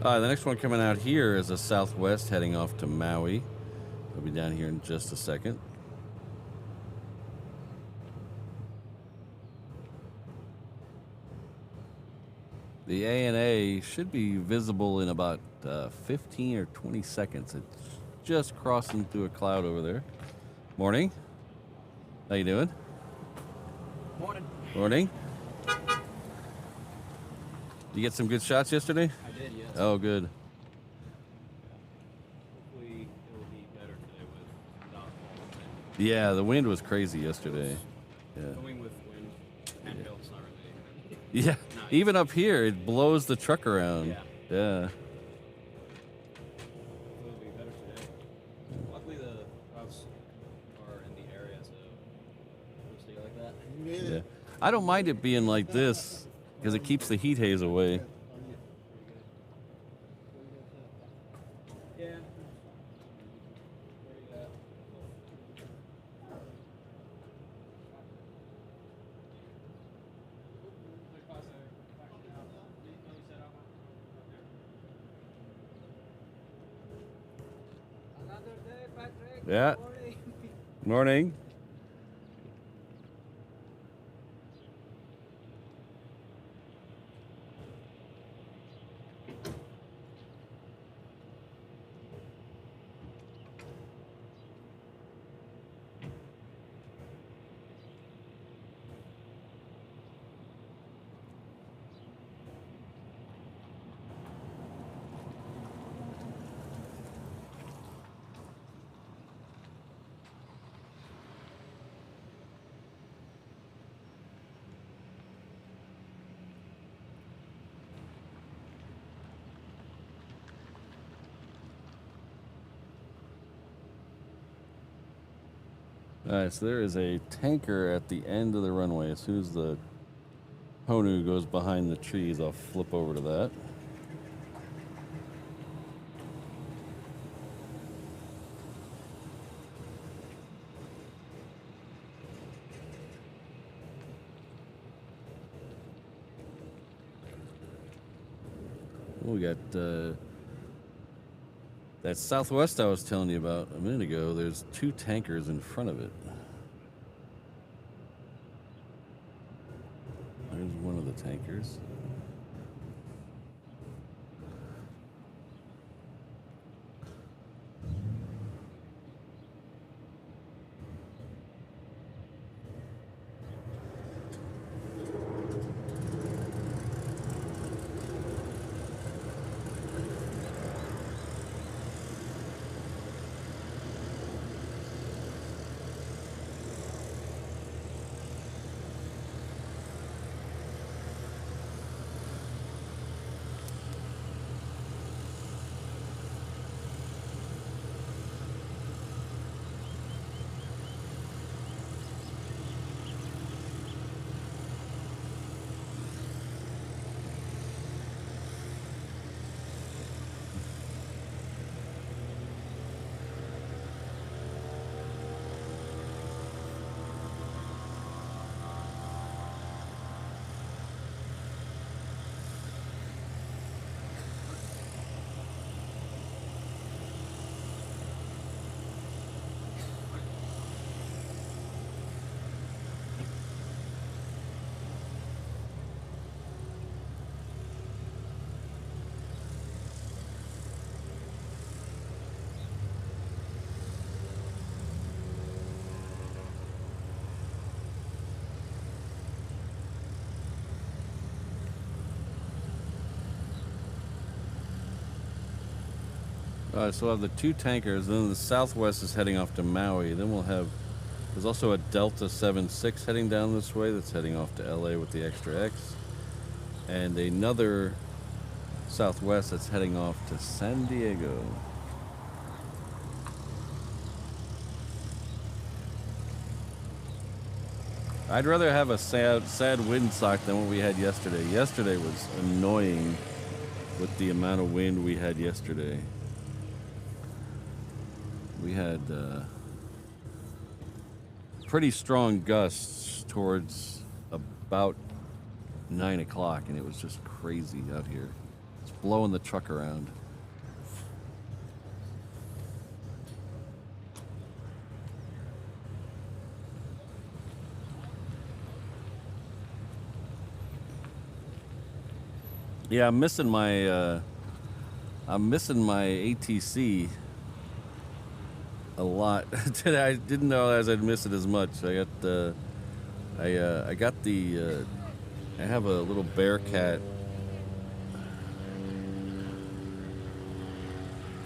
The next one coming out here is a Southwest heading off to Maui. I'll be down here in just a second. The ANA should be visible in about 15 or 20 seconds. It's just crossing through a cloud over there. Morning. How you doing? Morning. Morning. You get some good shots yesterday? I did, yes. Oh, good. Hopefully it will be better today with not all wind. Yeah, the wind was crazy yesterday. Yeah. Going with wind and hail, it's not really. Yeah. Nice. Even up here, it blows the truck around. Yeah. Yeah. Hopefully it will be better today. Luckily the clouds are in the area, so it'll stay like that. Yeah. I don't mind it being like this because it keeps the heat haze away. Yeah. Another day, Patrick. Yeah. Morning. All right, so there is a tanker at the end of the runway. As soon as the Honu goes behind the trees, I'll flip over to that. We got that Southwest I was telling you about a minute ago. There's two tankers in front of it. There's one of the tankers. So we'll have the 2 tankers, then the Southwest is heading off to Maui. Then we'll have, there's also a Delta 76 heading down this way that's heading off to LA with the Extra X. And another Southwest that's heading off to San Diego. I'd rather have a sad windsock than what we had yesterday. Yesterday was annoying with the amount of wind we had yesterday. We had pretty strong gusts towards about 9 o'clock, and it was just crazy out here. It's blowing the truck around. Yeah, I'm missing my ATC a lot. Today I didn't know I'd miss it as much. I have a little Bearcat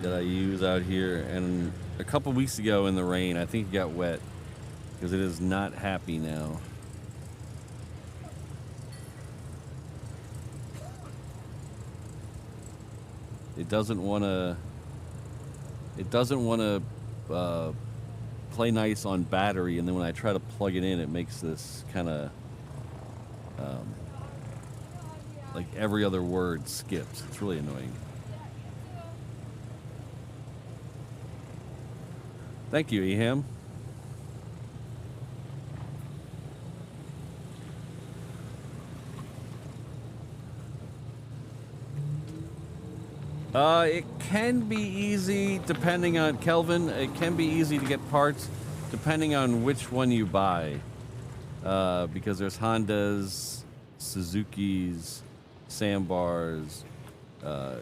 that I use out here, and a couple weeks ago in the rain, I think it got wet because it is not happy now. It doesn't want to play nice on battery, and then when I try to plug it in, it makes this kind of like every other word skips. It's really annoying. Thank you, Eham. It can be easy depending on Kelvin. It can be easy to get parts depending on which one you buy, because there's Hondas, Suzuki's, Sandbars, and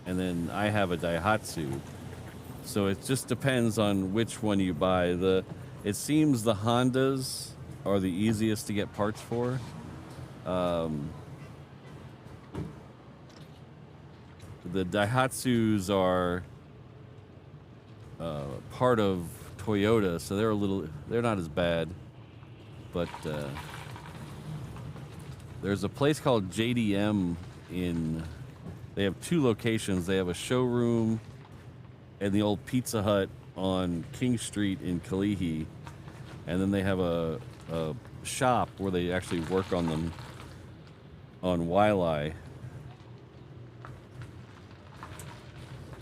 then I have a Daihatsu. So it just depends on which one you buy. It seems the Hondas are the easiest to get parts for. The Daihatsus are part of Toyota, so they're not as bad. But there's a place called JDM they have 2 locations. They have a showroom and the old Pizza Hut on King Street in Kalihi. And then they have a shop where they actually work on them on Wailai.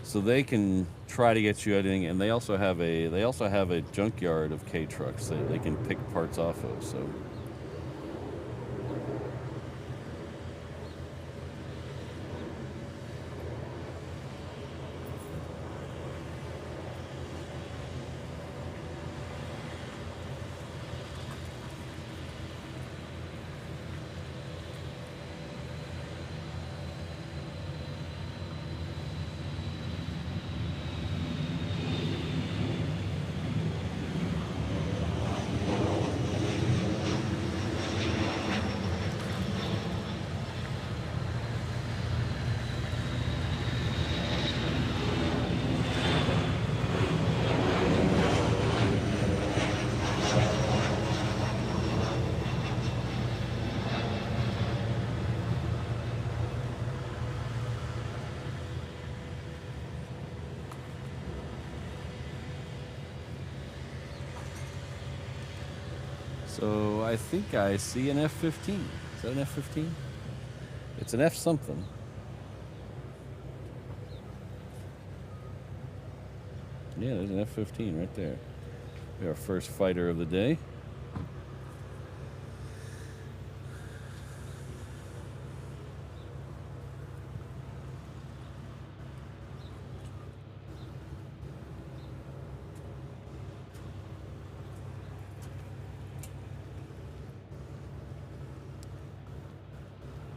So they can try to get you anything, and they also have a junkyard of K trucks that they can pick parts off of. So I think I see an F-15. Is that an F-15? It's an F something. Yeah, there's an F-15 right there. Our first fighter of the day.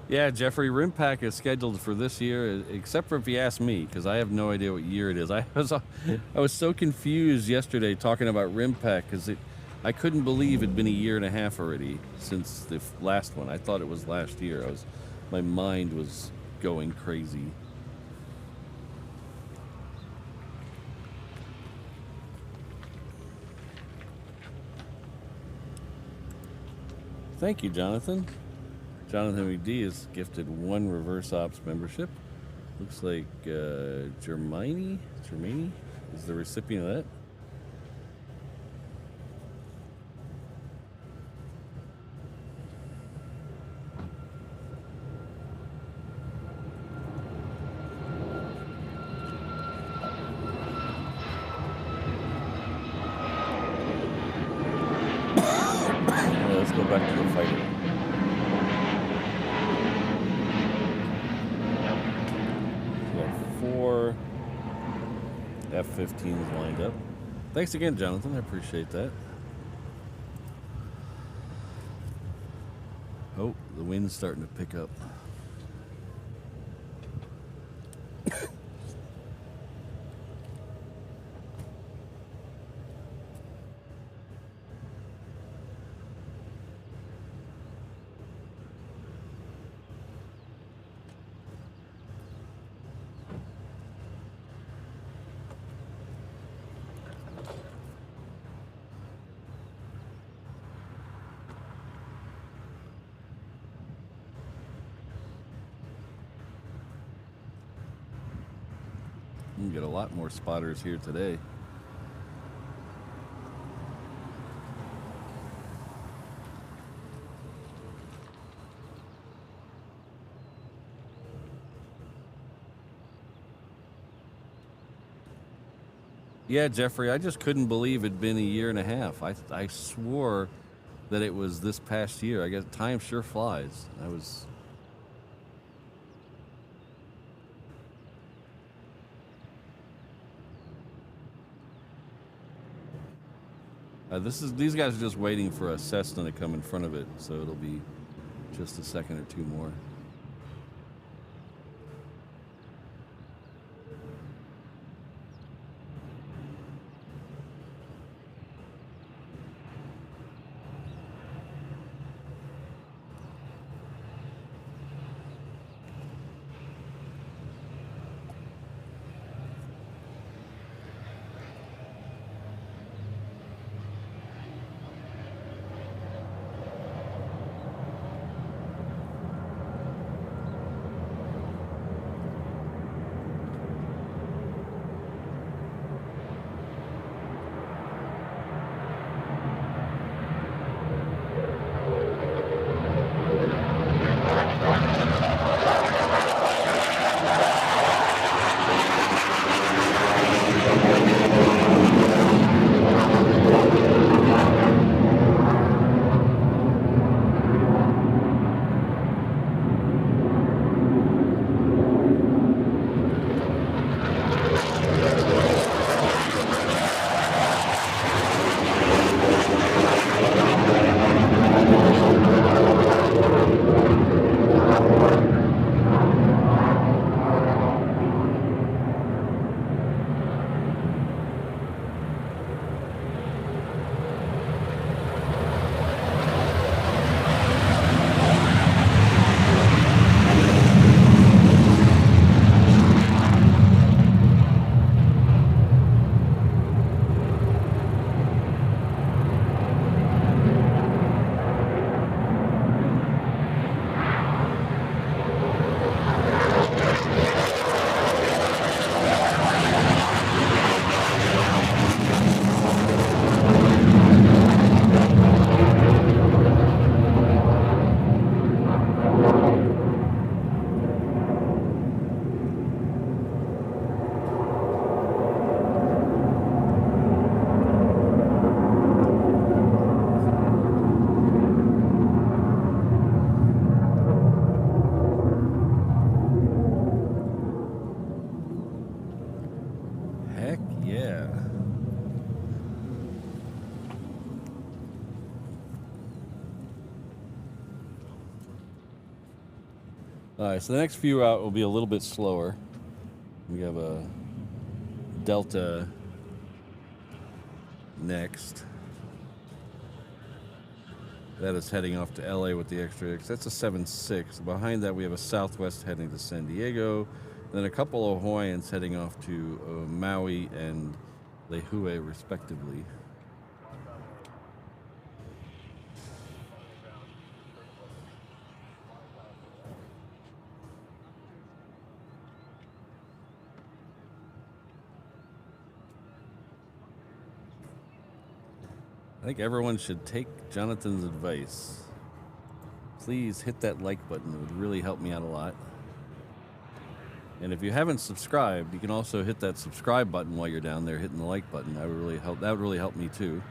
Yeah, Jeffrey, RimPack is scheduled for this year, except for if you ask me, because I have no idea what year it is. I was so confused yesterday talking about RimPack because I couldn't believe it'd been a year and a half already since the last one. I thought it was last year. My mind was going crazy. Thank you, Jonathan. Jonathan McD is gifted 1 Reverse Ops membership. Looks like Germany is the recipient of that. Let's go back to the fighter. We got 4 F-15s lined up. Thanks again, Jonathan. I appreciate that. Oh, the wind's starting to pick up. You get a lot more spotters here today. Yeah, Jeffrey, I just couldn't believe it'd been a year and a half. I swore that it was this past year. I guess time sure flies. These guys are just waiting for a Cessna to come in front of it, so it'll be just a second or two more. All right, so the next few out will be a little bit slower. We have a Delta next. That is heading off to LA with the extra X. That's a 7.6. Behind that, we have a Southwest heading to San Diego. Then a couple of Hawaiians heading off to Maui and Lehue, respectively. I think everyone should take Jonathan's advice. Please hit that like button. It would really help me out a lot. And if you haven't subscribed, you can also hit that subscribe button while you're down there hitting the like button. That would really help. That would really help me too.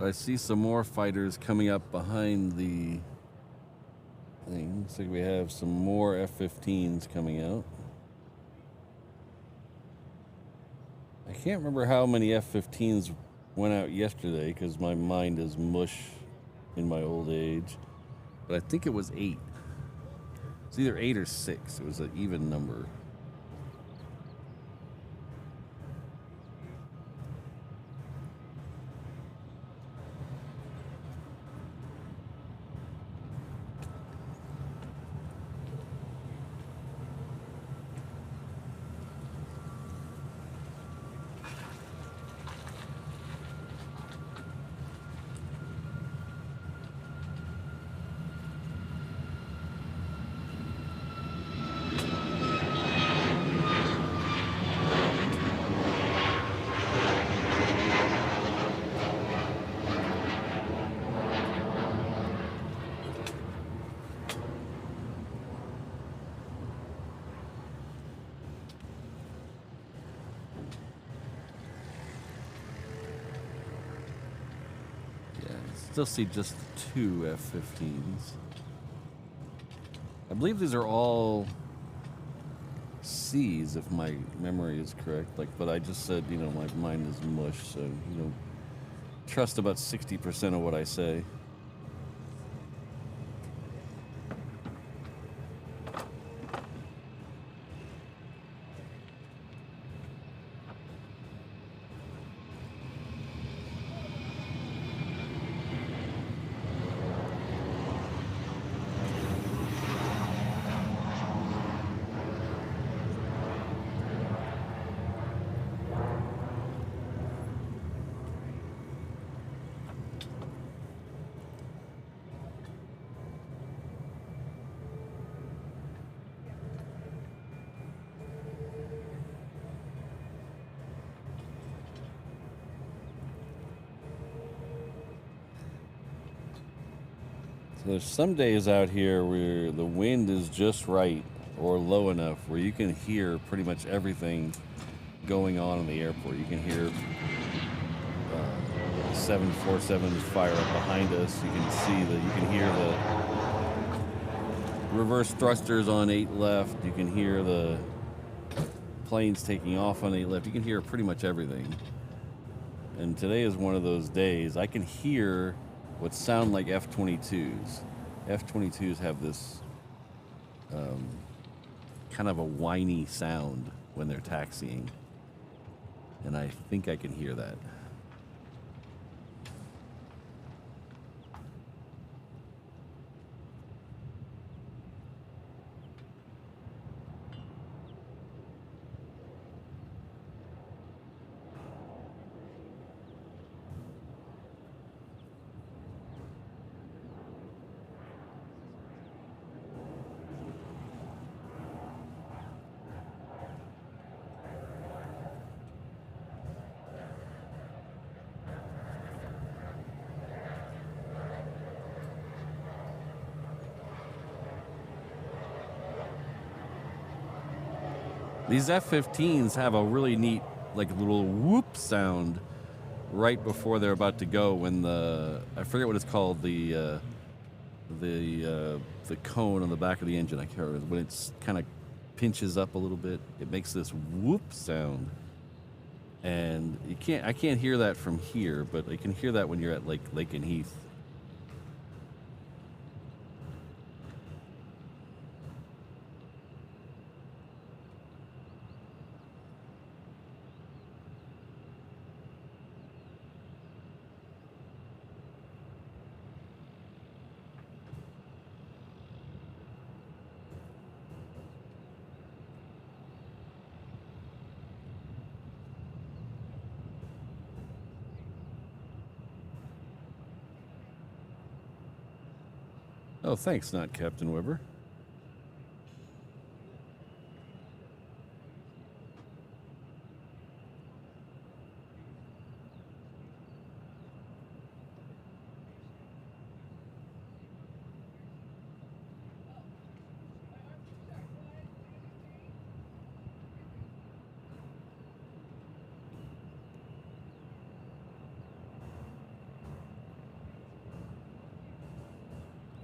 I see some more fighters coming up behind the thing. Looks like we have some more F-15s coming out. I can't remember how many F-15s went out yesterday because my mind is mush in my old age. But I think it was 8. It's either 8 or 6. It was an even number. Still see just the 2 F-15s. I believe these are all C's, if my memory is correct. But I just said, my mind is mush, so trust about 60% of what I say. There's some days out here where the wind is just right or low enough where you can hear pretty much everything going on in the airport. You can hear 747s fire up behind us. You can hear the reverse thrusters on 8 left. You can hear the planes taking off on 8 left. You can hear pretty much everything. And today is one of those days. I can hear what sound like F-22s. F-22s have this kind of a whiny sound when they're taxiing. And I think I can hear that. These F-15s have a really neat, like, little whoop sound right before they're about to go when I forget what it's called, the cone on the back of the engine. I can't remember. When it's kind of pinches up a little bit, it makes this whoop sound. And I can't hear that from here, but I can hear that when you're at Lake and Heath. Oh, thanks, not Captain Weber.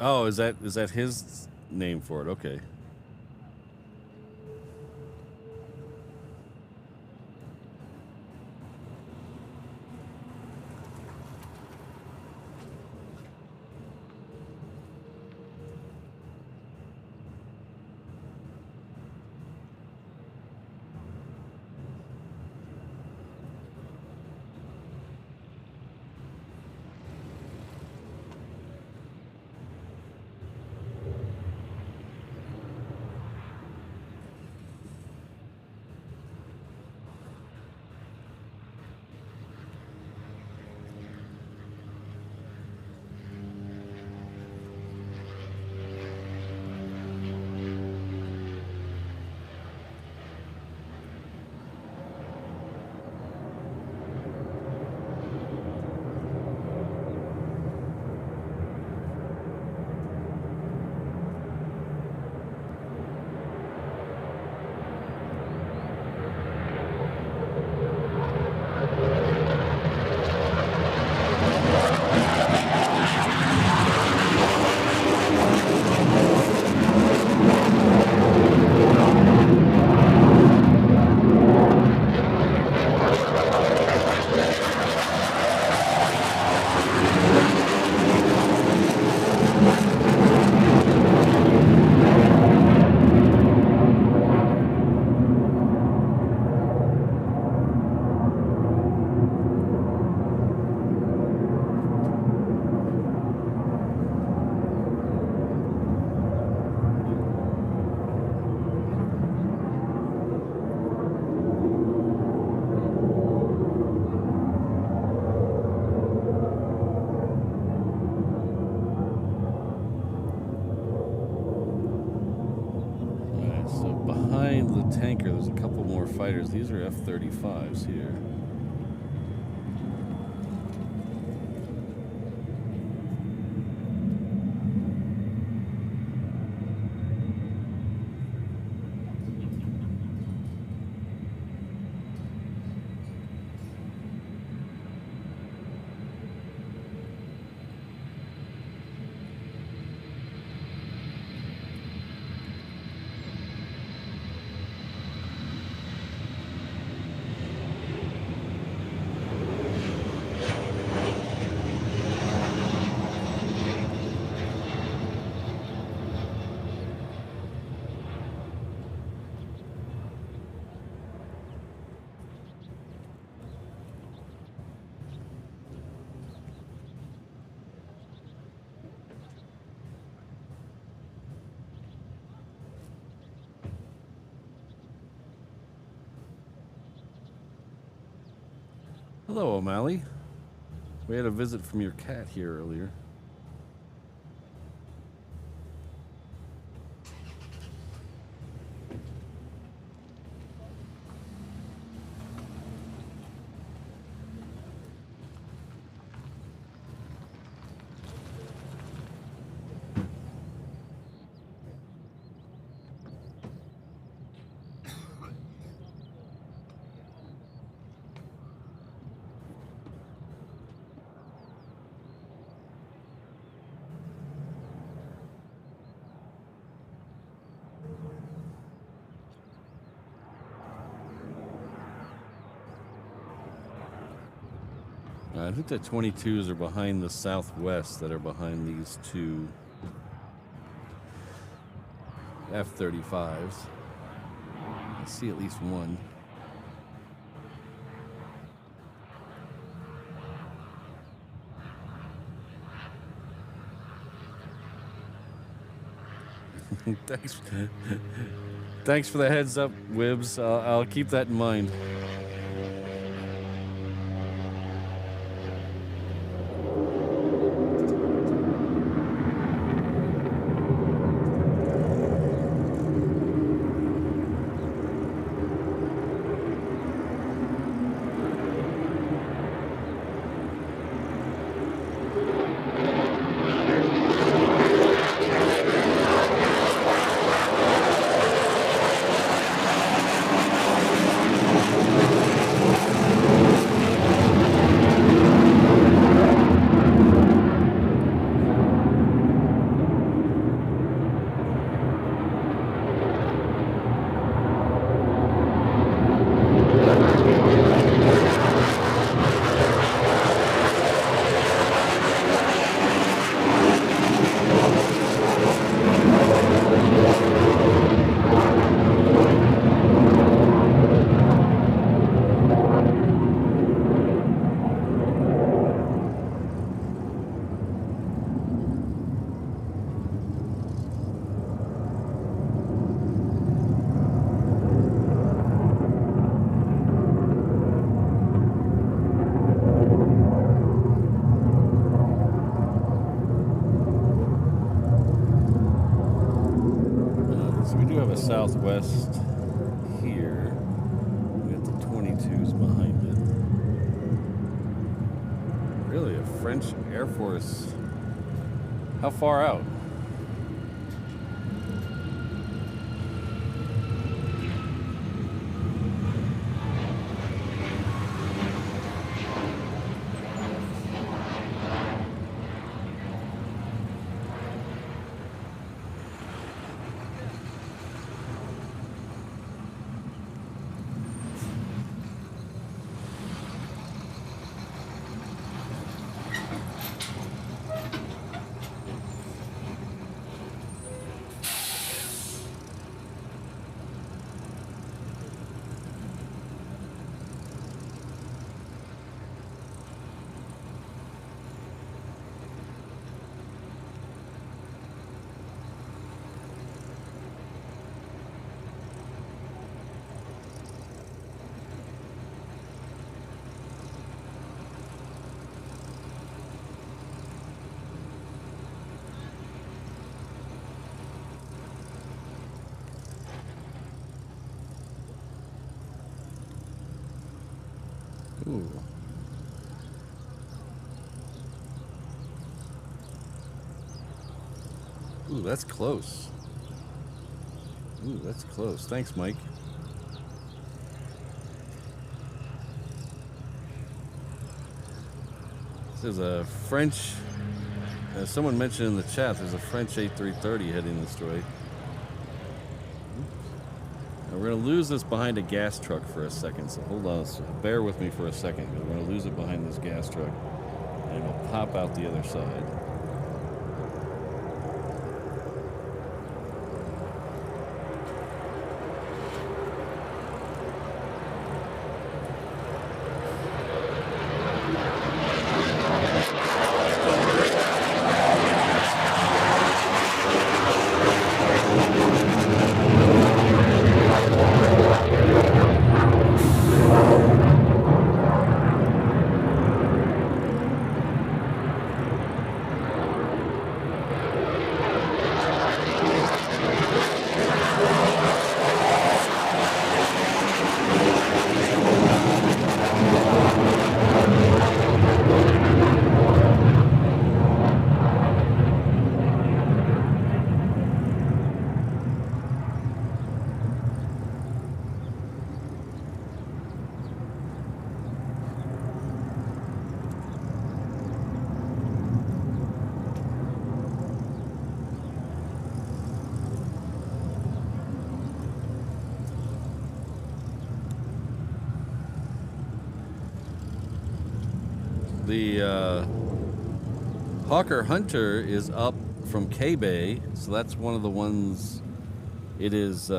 Oh, is that his name for it? Okay. Tanker, there's a couple more fighters. These are F-35s here. Hello, O'Malley. We had a visit from your cat here earlier. I think the 22s are behind the Southwest that are behind these two F-35s. I see at least one. Thanks for the heads up, Wibbs. I'll keep that in mind. Southwest here. We got the 22s behind it. Really, a French Air Force. How far out? Ooh. Ooh, that's close. Ooh, that's close. Thanks, Mike. There's a French, someone mentioned in the chat, there's a French A330 heading this way. We're going to lose this behind a gas truck for a second, so hold on. So bear with me for a second. We're going to lose it behind this gas truck, and it'll pop out the other side. The Hawker Hunter is up from K-Bay, so that's one of the ones. It is.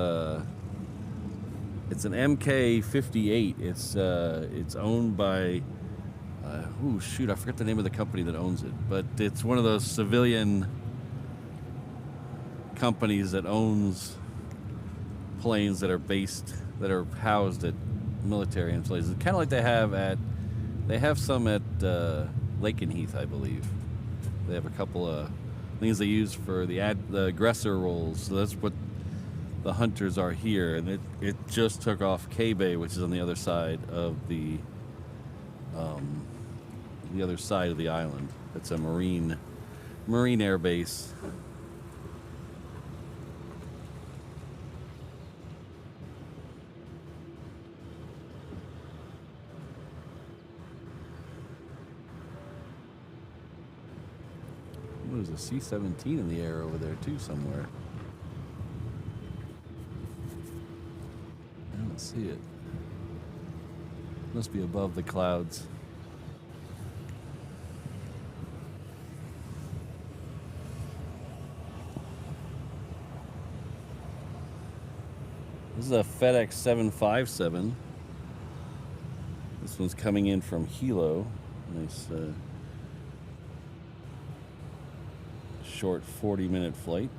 It's an MK-58. It's owned by. Shoot! I forget the name of the company that owns it, but it's one of those civilian companies that owns planes that are housed at military places. Kind of like they have some at Lakenheath, I believe. They have a couple of things they use for the aggressor roles. So that's what the Hunters are here, and it just took off K-Bay, which is on the other side of the island. It's a Marine Air Base. There's a C-17 in the air over there too somewhere. I don't see it. Must be above the clouds. This is a FedEx 757. This one's coming in from Hilo. Nice short 40-minute flight.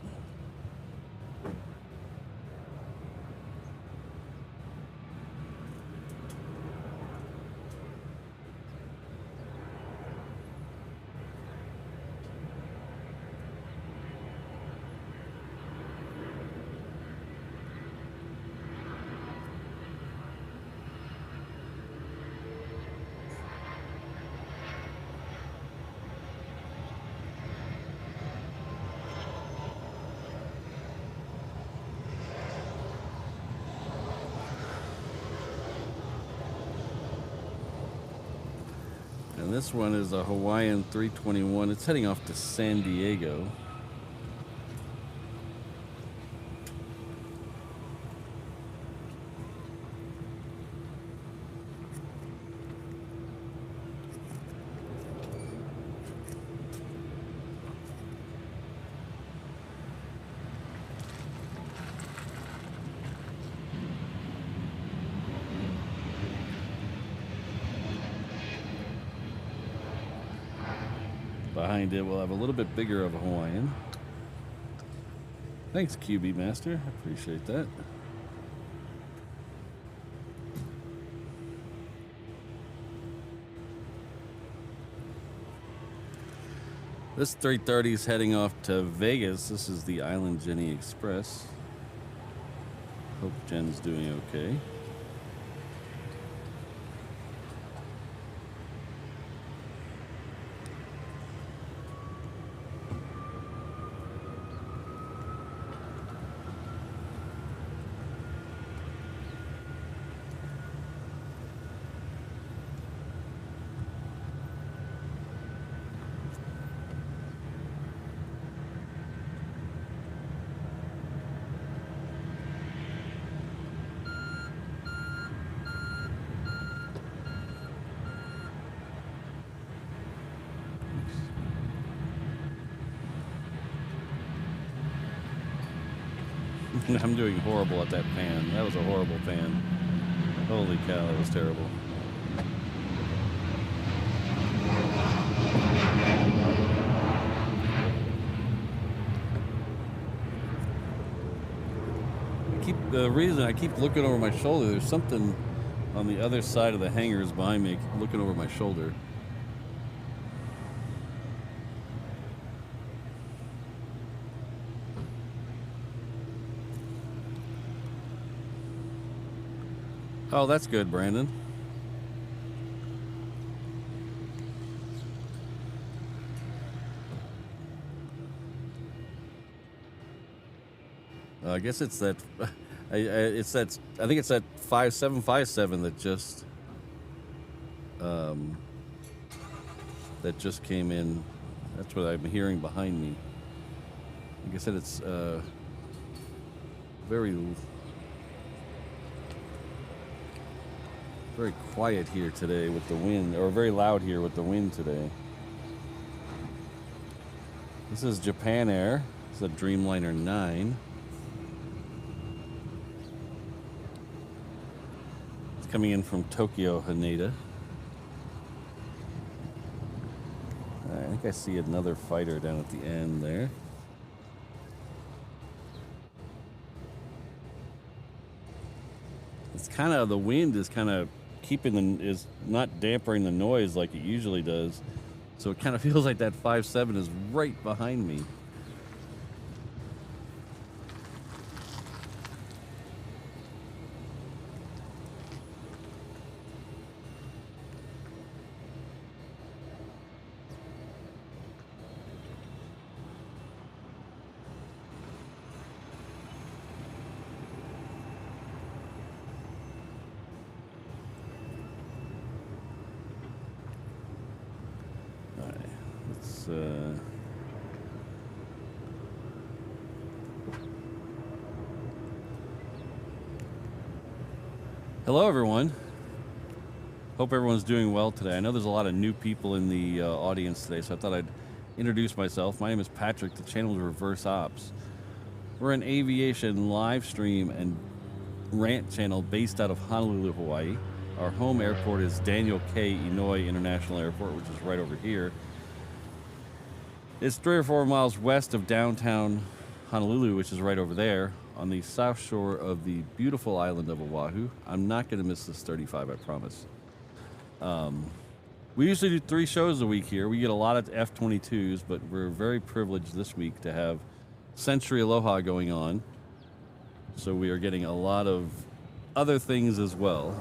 And this one is a Hawaiian 321. It's heading off to San Diego. Behind it, we'll have a little bit bigger of a Hawaiian. Thanks, QB Master. I appreciate that. This 330 is heading off to Vegas. This is the Island Jenny Express. Hope Jen's doing okay. I'm doing horrible at that pan. That was a horrible pan. Holy cow, that was terrible. The reason I keep looking over my shoulder, there's something on the other side of the hangars behind me, looking over my shoulder. Oh, that's good, Brandon. I guess it's that. It's that. I think it's that 5757 that just came in. That's what I'm hearing behind me. Like I said, it's very. Very quiet here today with the wind, or very loud here with the wind today. This is Japan Air. It's a Dreamliner 9. It's coming in from Tokyo, Haneda. I think I see another fighter down at the end there. It's kind of, the wind is kind of is not dampening the noise like it usually does. So it kind of feels like that 5.7 is right behind me. Hello everyone. Hope everyone's doing well today. I know there's a lot of new people in the audience today, so I thought I'd introduce myself. My name is Patrick. The channel is Reverse Ops. We're an aviation live stream and rant channel based out of Honolulu, Hawaii. Our home airport is Daniel K. Inouye International Airport, which is right over here. It's 3 or 4 miles west of downtown Honolulu, which is right over there on the south shore of the beautiful island of Oahu. I'm not going to miss this 35, I promise. We usually do 3 shows a week here. We get a lot of F-22s, but we're very privileged this week to have Sentry Aloha going on. So we are getting a lot of other things as well.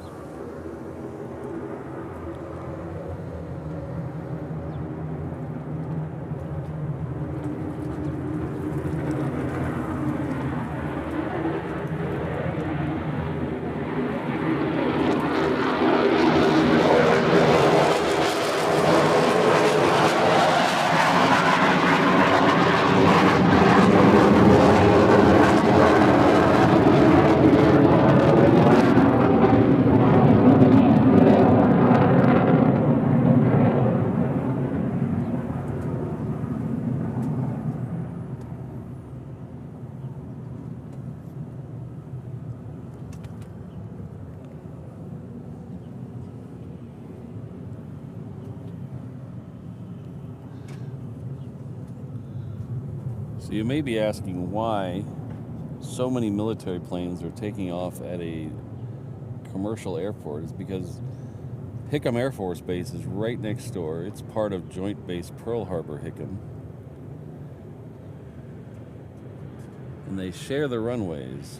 So you may be asking why so many military planes are taking off at a commercial airport. It's because Hickam Air Force Base is right next door. It's part of Joint Base Pearl Harbor Hickam. And they share the runways.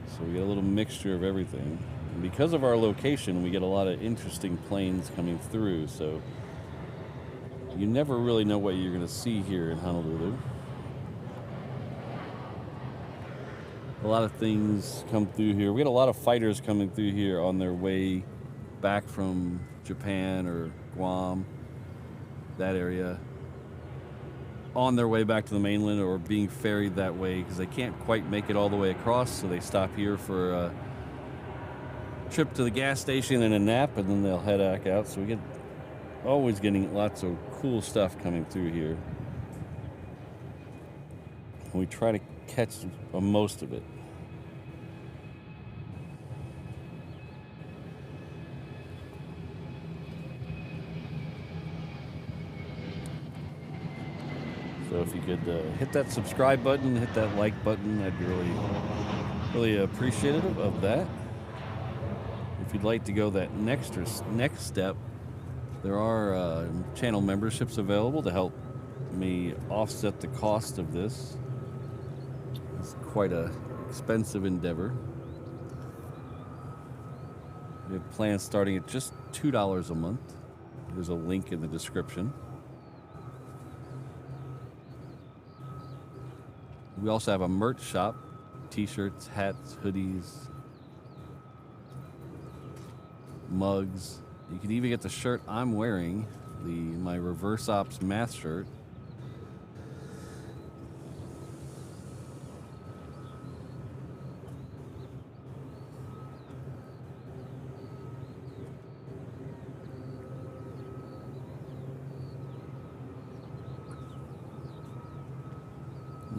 So we get a little mixture of everything. And because of our location, we get a lot of interesting planes coming through. So you never really know what you're going to see here in Honolulu. A lot of things come through here. We get a lot of fighters coming through here on their way back from Japan or Guam, that area, on their way back to the mainland or being ferried that way because they can't quite make it all the way across, so they stop here for a trip to the gas station and a nap, and then they'll head back out. So we get always getting lots of cool stuff coming through here. We try to catch most of it. So if you could hit that subscribe button, hit that like button, I'd be really appreciative of that. If you'd like to go that next step, there are channel memberships available to help me offset the cost of this. It's quite an expensive endeavor. We have plans starting at just $2 a month. There's a link in the description. We also have a merch shop, t-shirts, hats, hoodies, mugs. You can even get the shirt I'm wearing, my Reverse Ops math shirt.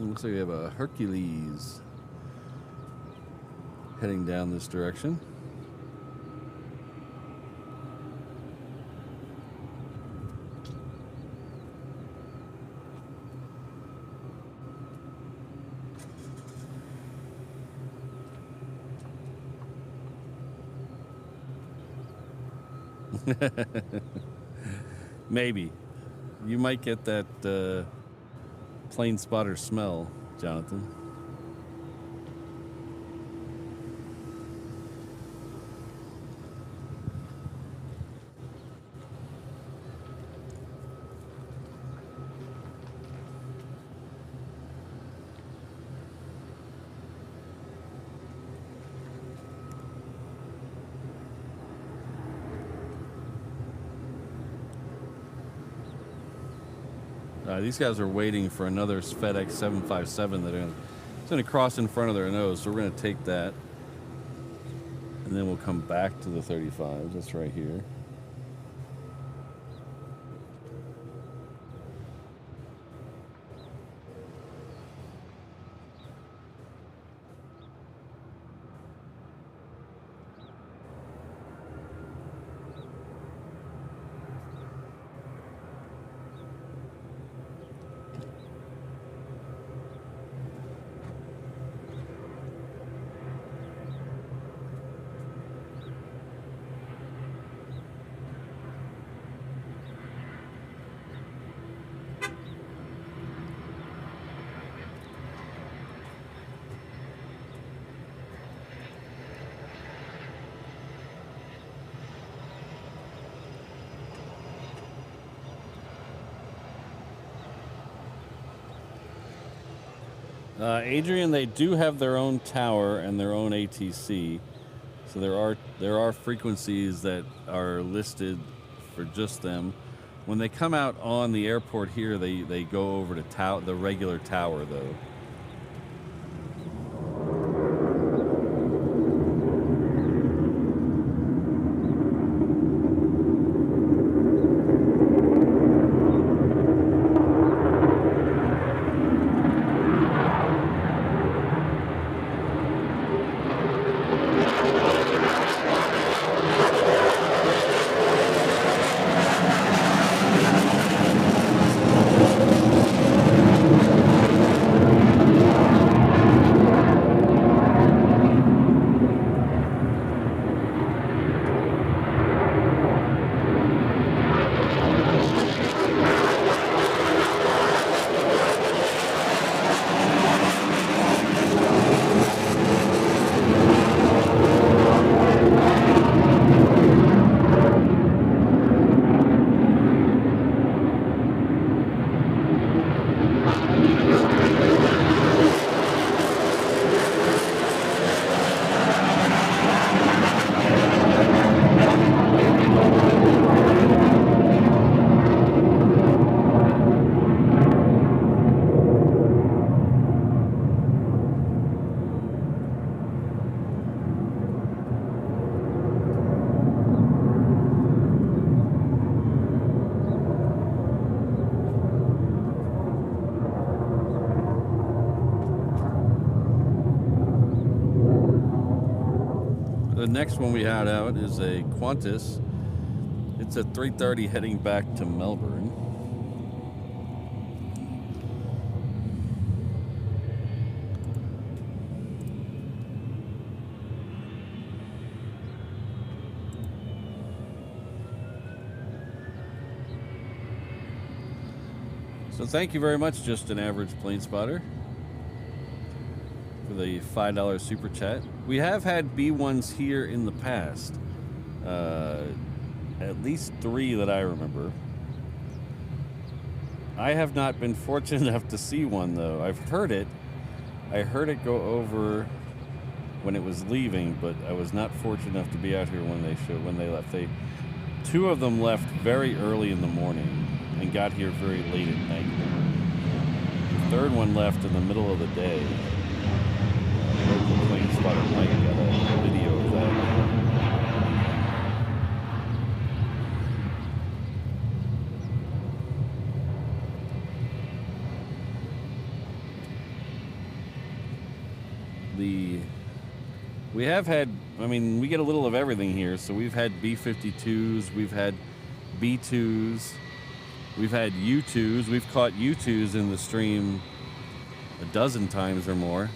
Looks like we have a Hercules heading down this direction. Maybe. You might get that plane spotter smell, Jonathan. These guys are waiting for another FedEx 757 that it's going to cross in front of their nose, so we're going to take that. And then we'll come back to the 35. That's right here. Adrian, they do have their own tower and their own ATC, so there are frequencies that are listed for just them. When they come out on the airport here, they go over to the regular tower though. The next one we had out is a Qantas. It's a 330 heading back to Melbourne. So thank you very much, Just an Average Plane Spotter, for the $5 super chat. We have had B1s here in the past. At least 3 that I remember. I have not been fortunate enough to see one though. I've heard it. I heard it go over when it was leaving, but I was not fortunate enough to be out here when they left. 2 of them left very early in the morning and got here very late at night. The third one left in the middle of the day. Local plane spotter Mike got a video of that. We have had, I mean, we get a little of everything here. So we've had B-52s, we've had B-2s, we've had U-2s. We've caught U-2s in the stream a dozen times or more.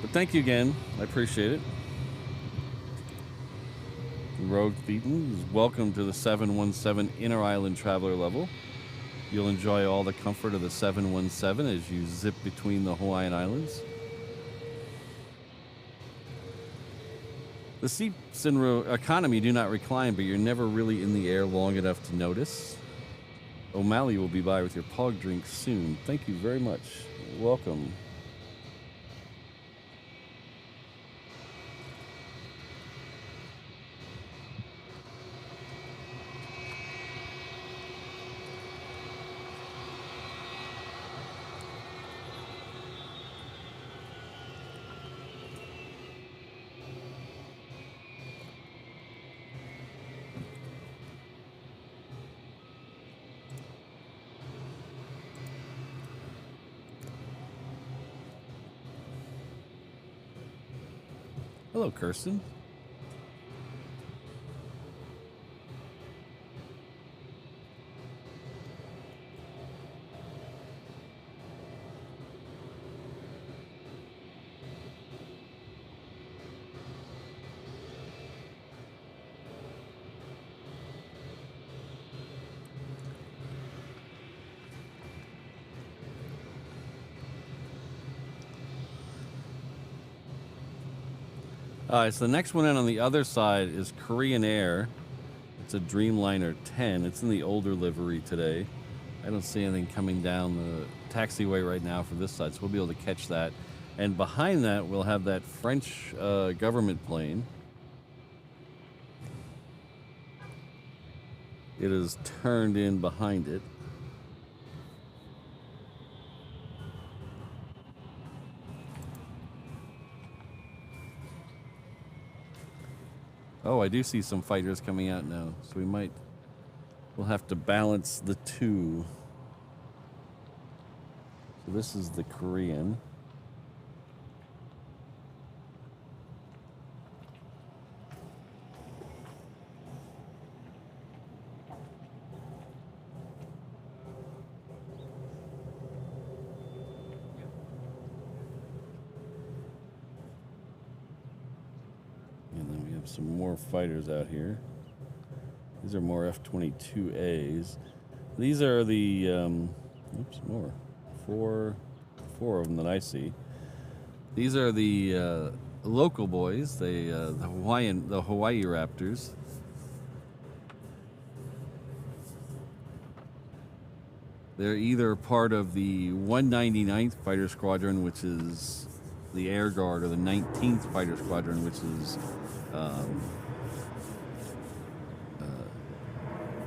But thank you again. I appreciate it. Rogue Thetan, welcome to the 717 Inner Island Traveler level. You'll enjoy all the comfort of the 717 as you zip between the Hawaiian Islands. The seats in economy do not recline, but you're never really in the air long enough to notice. O'Malley will be by with your pog drink soon. Thank you very much. Welcome. Hello, Kirsten. All right, so the next one in on the other side is Korean Air. It's a Dreamliner 10. It's in the older livery today. I don't see anything coming down the taxiway right now for this side, so we'll be able to catch that. And behind that, we'll have that French government plane. It is turned in behind it. Oh, I do see some fighters coming out now, so we'll have to balance the two. So this is the Korean. Some more fighters out here. These are more F-22As. These are the four of them that I see. These are the local boys, the Hawaii Raptors. They're either part of the 199th Fighter Squadron, which is the Air Guard, or the 19th Fighter Squadron, which is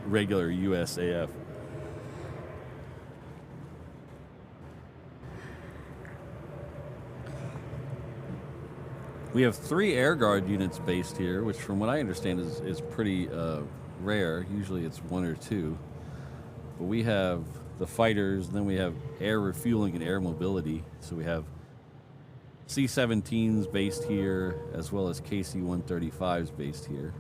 regular USAF. We have 3 Air Guard units based here, which from what I understand is pretty rare. Usually it's 1 or 2. But we have the fighters, and then we have air refueling and air mobility. So we have C-17s based here, as well as KC-135s based here.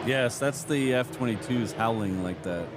Yes, that's the F-22s howling like that.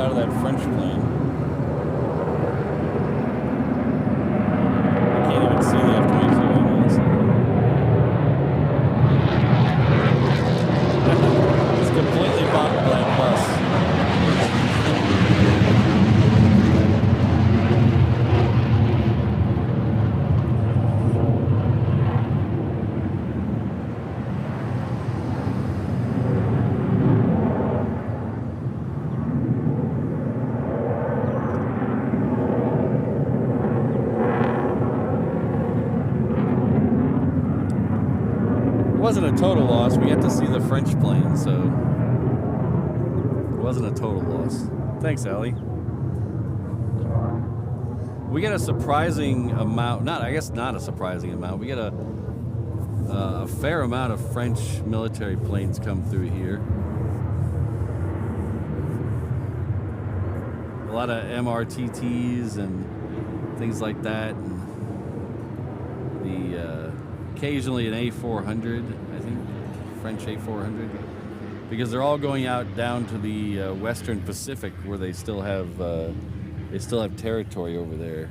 out of that French plane. I can't even see the F-22 right now. So. It's completely bombed that bus. It wasn't a total loss. We got to see the French plane, so it wasn't a total loss. Thanks, Allie. We get a surprising amount. I guess not a surprising amount. We get a fair amount of French military planes come through here. A lot of MRTTs and things like that. And occasionally an A400, I think, French A400, because they're all going out down to the Western Pacific where they still have territory over there.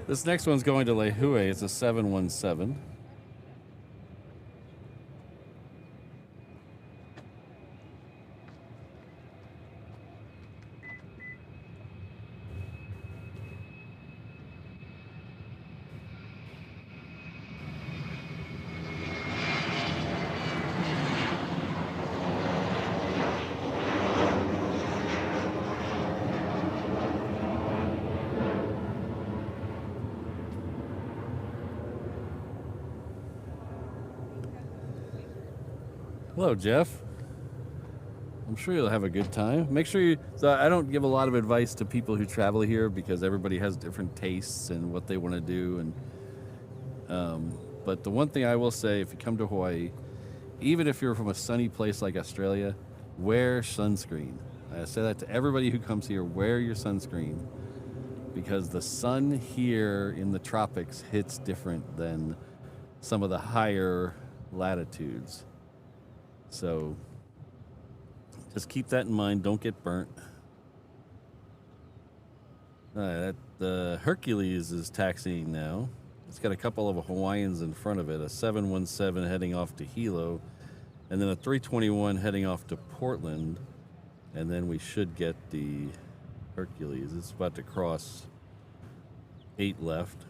This next one's going to Lehue. It's a 717. Hello, Jeff. I'm sure you'll have a good time. Make sure you... So I don't give a lot of advice to people who travel here because everybody has different tastes and what they want to do. But the one thing I will say, if you come to Hawaii, even if you're from a sunny place like Australia, wear sunscreen. I say that to everybody who comes here, wear your sunscreen. Because the sun here in the tropics hits different than some of the higher latitudes. So just keep that in mind. Don't get burnt. The Hercules is taxiing now. It's got a couple of Hawaiians in front of it. A 717 heading off to Hilo, and then a 321 heading off to Portland. And then we should get the Hercules. It's about to cross 8 left.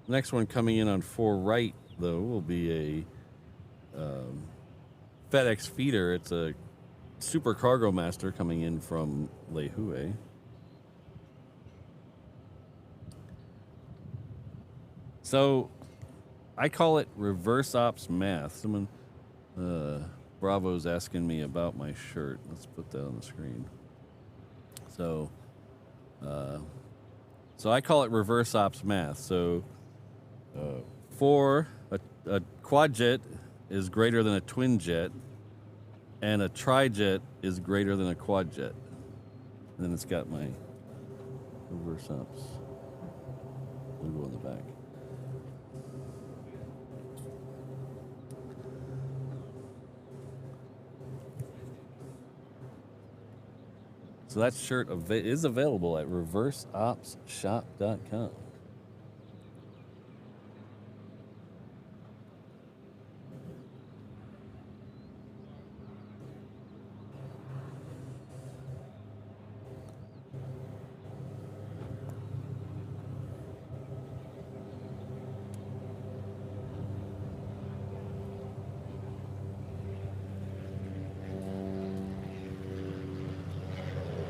The next one coming in on 4 right, though, will be a FedEx feeder. It's a Super Cargo Master coming in from Lehue. So I call it reverse ops math. Someone, Bravo's asking me about my shirt. Let's put that on the screen. So I call it reverse ops math. So for a quad jet is greater than a twin jet, and a tri-jet is greater than a quad jet. And then it's got my reverse ops logo on the back. So that shirt is available at reverseopsshop.com.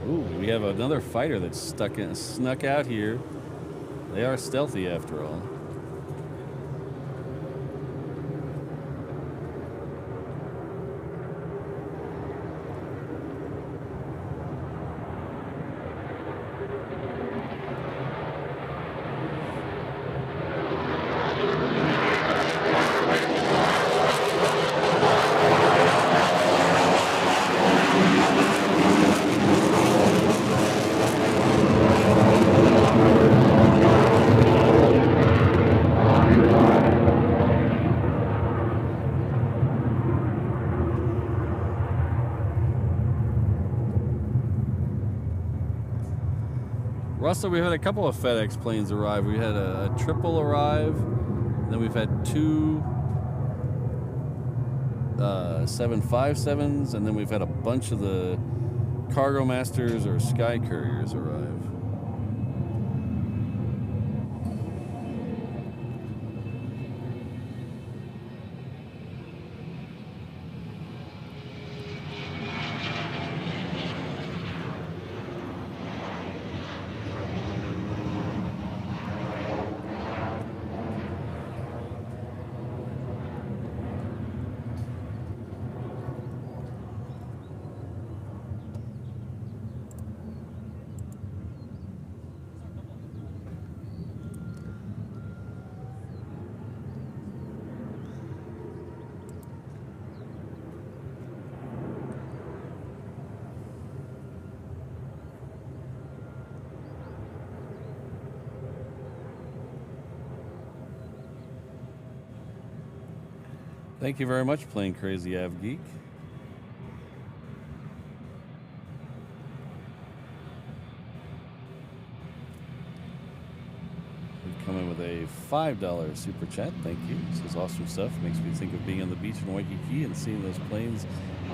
Ooh, we have another fighter that's snuck out here. They are stealthy after all. Russell, we've had a couple of FedEx planes arrive. We had a triple arrive, and then we've had two 757s, and then we've had a bunch of the Cargo Masters or Sky Couriers arrive. Thank you very much, Plane Crazy Av Geek. We've come in with a $5 super chat. Thank you. This is awesome stuff. Makes me think of being on the beach in Waikiki and seeing those planes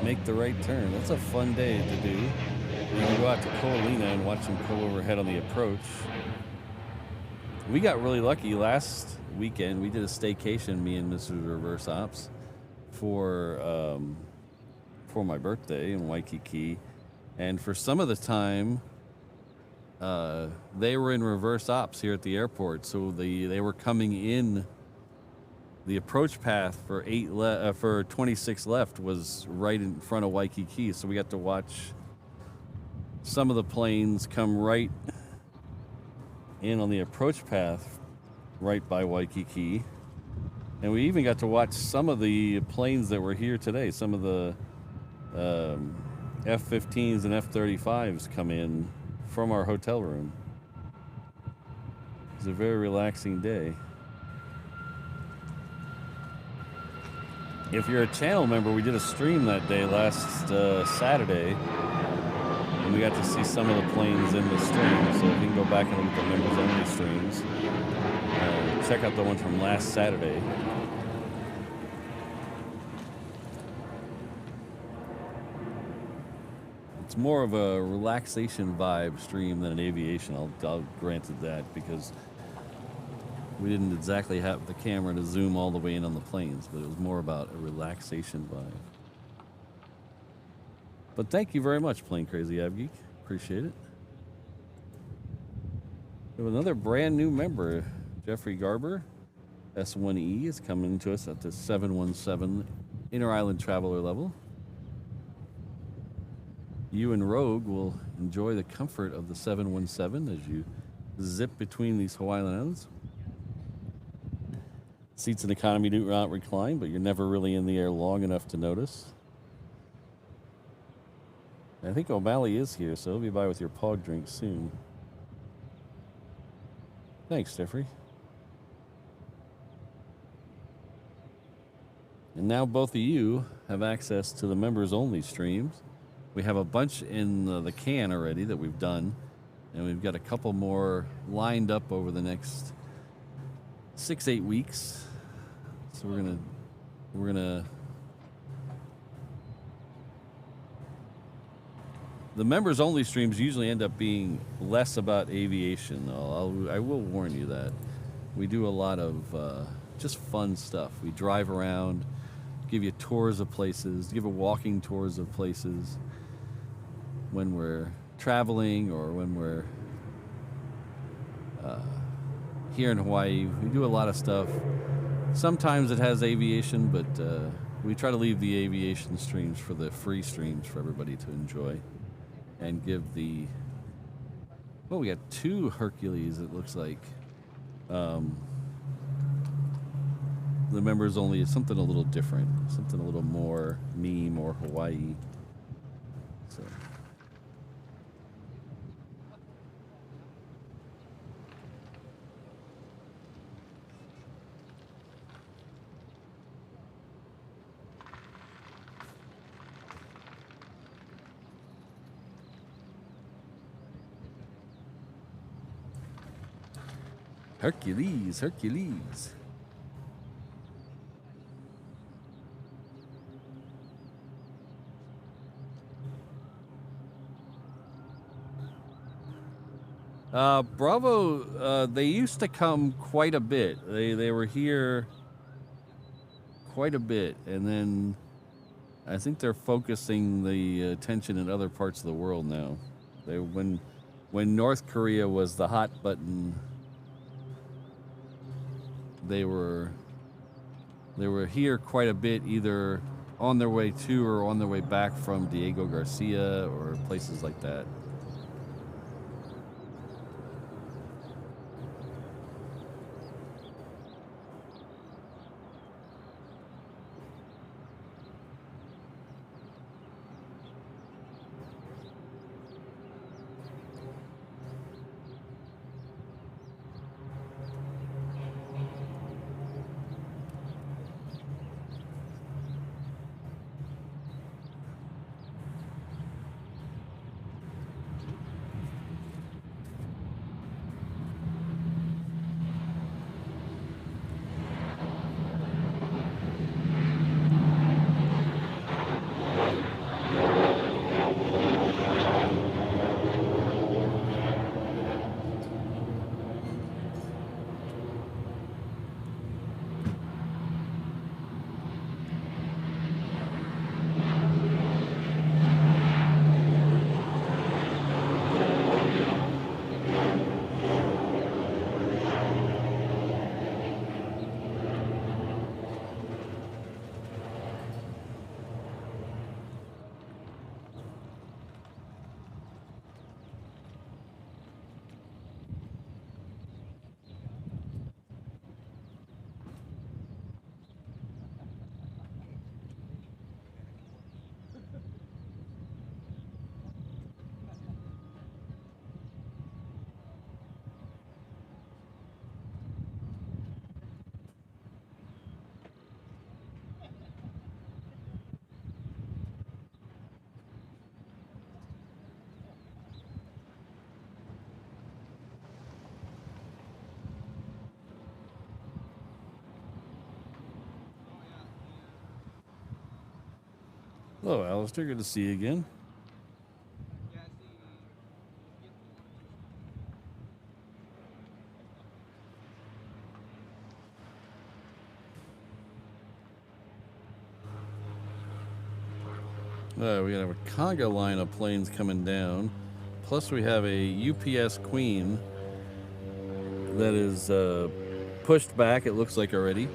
make the right turn. That's a fun day to do. You can go out to Ko'olina and watch them go overhead on the approach. We got really lucky last weekend. We did a staycation, me and Mr. Reverse Ops, for my birthday in Waikiki, and for some of the time they were in reverse ops here at the airport, so they were coming in. The approach path for 26 left was right in front of Waikiki, so we got to watch some of the planes come right in on the approach path right by Waikiki. And we even got to watch some of the planes that were here today. Some of the F-15s and F-35s come in from our hotel room. It was a very relaxing day. If you're a channel member, we did a stream that day last Saturday, and we got to see some of the planes in the stream. So if you can go back and look at the members only streams, check out the one from last Saturday. It's more of a relaxation vibe stream than an aviation. I'll grant it that, because we didn't exactly have the camera to zoom all the way in on the planes, but it was more about a relaxation vibe. But thank you very much, Plane Crazy Ab Geek. Appreciate it. We have another brand new member, Jeffrey Garber, S1E, is coming to us at the 717 Inter-Island Traveler level. You and Rogue will enjoy the comfort of the 717 as you zip between these Hawaiian Islands. Seats in economy do not recline, but you're never really in the air long enough to notice. I think O'Malley is here, so he'll be by with your pog drink soon. Thanks, Jeffrey. And now both of you have access to the members-only streams. We have a bunch in the can already that we've done, and we've got a couple more lined up over the next 6-8 weeks. So we're gonna the members only streams usually end up being less about aviation. I will warn you that we do a lot of just fun stuff. We drive around, give you tours of places, give a walking tours of places when we're traveling or when we're here in Hawaii. We do a lot of stuff. Sometimes it has aviation, but we try to leave the aviation streams for the free streams for everybody to enjoy, and give the, well, we got 2 Hercules, it looks like. The members only is something a little different, something a little more me, more Hawaii. So Hercules, Hercules. Bravo, they used to come quite a bit. They were here quite a bit, and then I think they're focusing the attention in other parts of the world now. When North Korea was the hot button, they were here quite a bit, either on their way to or on their way back from Diego Garcia or places like that. Hello, Alistair. Good to see you again. We have a conga line of planes coming down. Plus, we have a UPS Queen that is pushed back, it looks like already.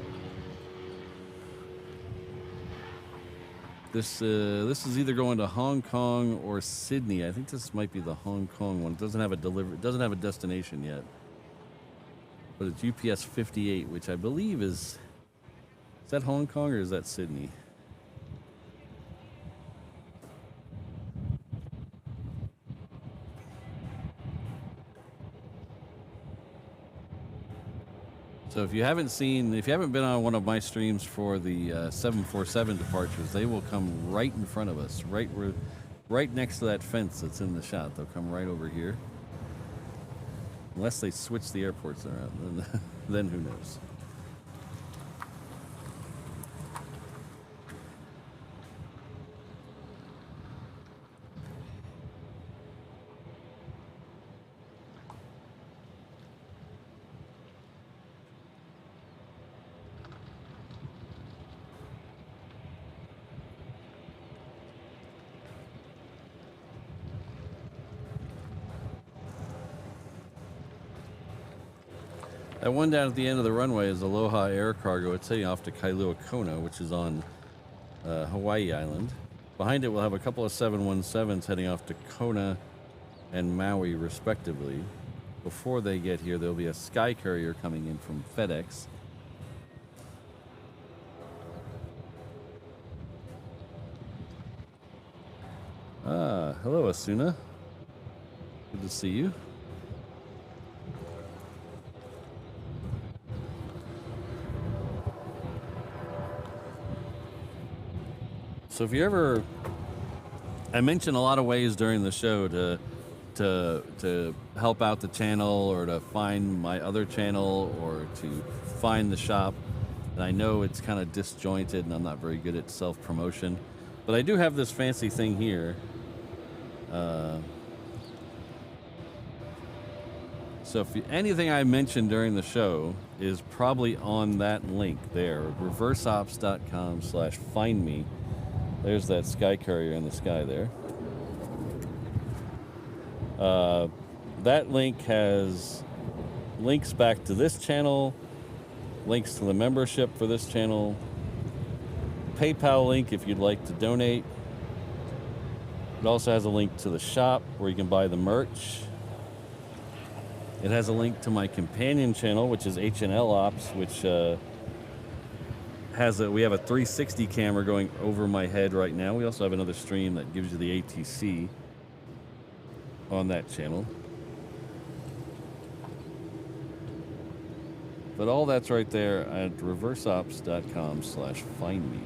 This is either going to Hong Kong or Sydney. I think this might be the Hong Kong one. It doesn't have a destination yet. But it's UPS 58, which I believe is that Hong Kong or is that Sydney? So if you haven't been on one of my streams for the 747 departures, they will come right in front of us, right next to that fence that's in the shot. They'll come right over here. Unless they switch the airports around, then who knows? That one down at the end of the runway is Aloha Air Cargo. It's heading off to Kailua Kona, which is on Hawaii Island. Behind it, we'll have a couple of 717s heading off to Kona and Maui, respectively. Before they get here, there'll be a Sky Carrier coming in from FedEx. Hello, Asuna. Good to see you. So if you ever, I mentioned a lot of ways during the show to to help out the channel or to find my other channel or to find the shop. And I know it's kind of disjointed and I'm not very good at self-promotion, but I do have this fancy thing here. So if anything I mentioned during the show is probably on that link there, reverseops.com/find me. There's that sky courier in the sky there. That link has links back to this channel, links to the membership for this channel, PayPal link if you'd like to donate. It also has a link to the shop where you can buy the merch. It has a link to my companion channel, which is H&L Ops, which we have a 360 camera going over my head right now. We also have another stream that gives you the ATC on that channel. But all that's right there at reverseops.com/find me.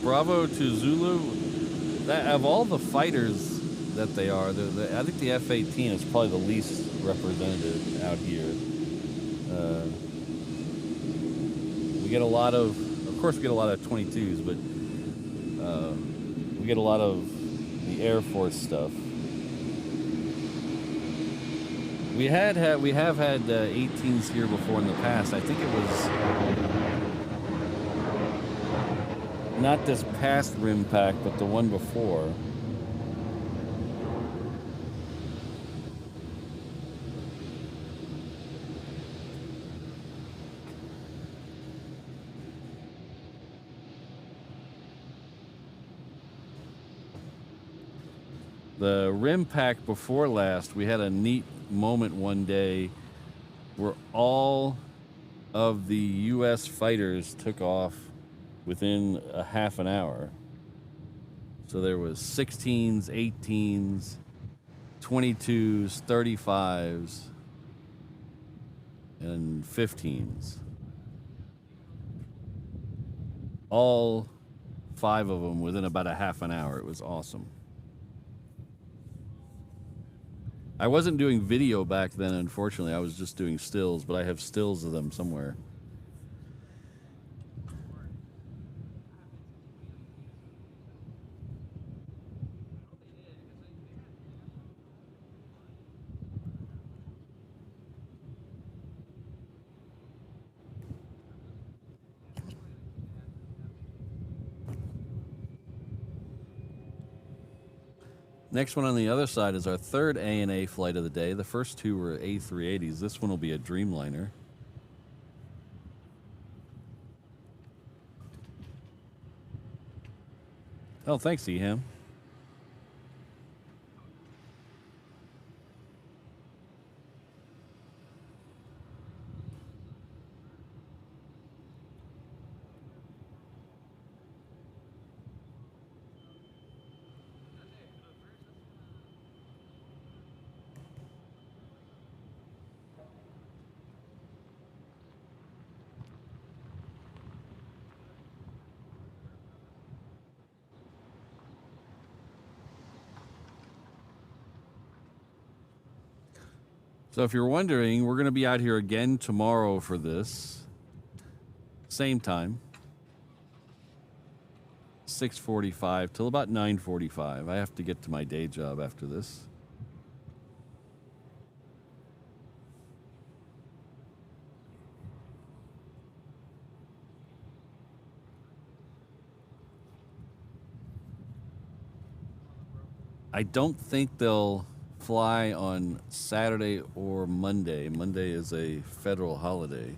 Bravo to Zulu. That, of all the fighters that they are, I think the F-15 is probably the least represented out here. We get a lot of course we get a lot of 22s, but we get a lot of the Air Force stuff. We have had 18s here before in the past. I think it was not this past rim pack, but the one before. The rim pack before last, we had a neat moment one day where all of the U.S. fighters took off within a half an hour. So there was 16s, 18s, 22s, 35s, and 15s. All 5 of them within about a half an hour. It was awesome. I wasn't doing video back then, unfortunately. I was just doing stills, but I have stills of them somewhere. Next one on the other side is our third ANA flight of the day. The first 2 were A380s. This one will be a Dreamliner. Oh, thanks, Eham. So if you're wondering, we're going to be out here again tomorrow for this. Same time. 6:45 till about 9:45. I have to get to my day job after this. I don't think they'll fly on Saturday or Monday. Monday is a federal holiday,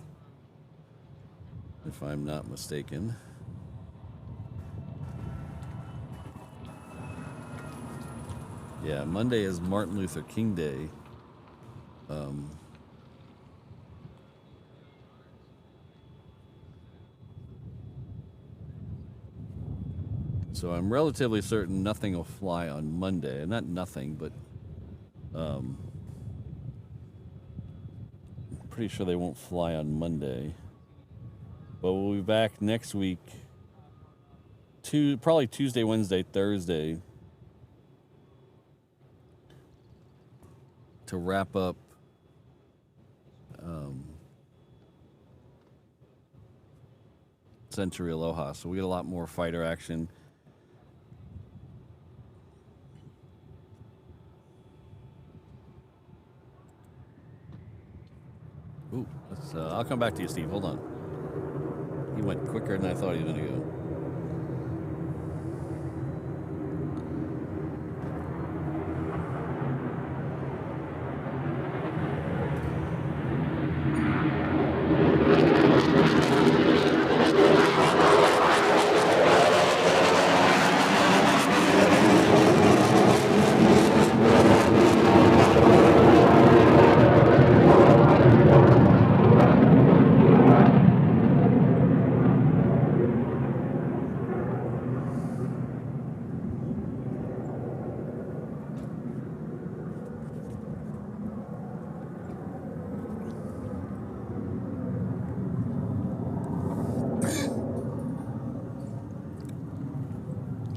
if I'm not mistaken. Yeah, Monday is Martin Luther King Day. So I'm relatively certain nothing will fly on Monday. Not nothing, but pretty sure they won't fly on Monday. But we'll be back next week, probably Tuesday, Wednesday, Thursday, to wrap up Sentry Aloha. So we get a lot more fighter action. Ooh, I'll come back to you, Steve. Hold on. He went quicker than I thought he was going to go.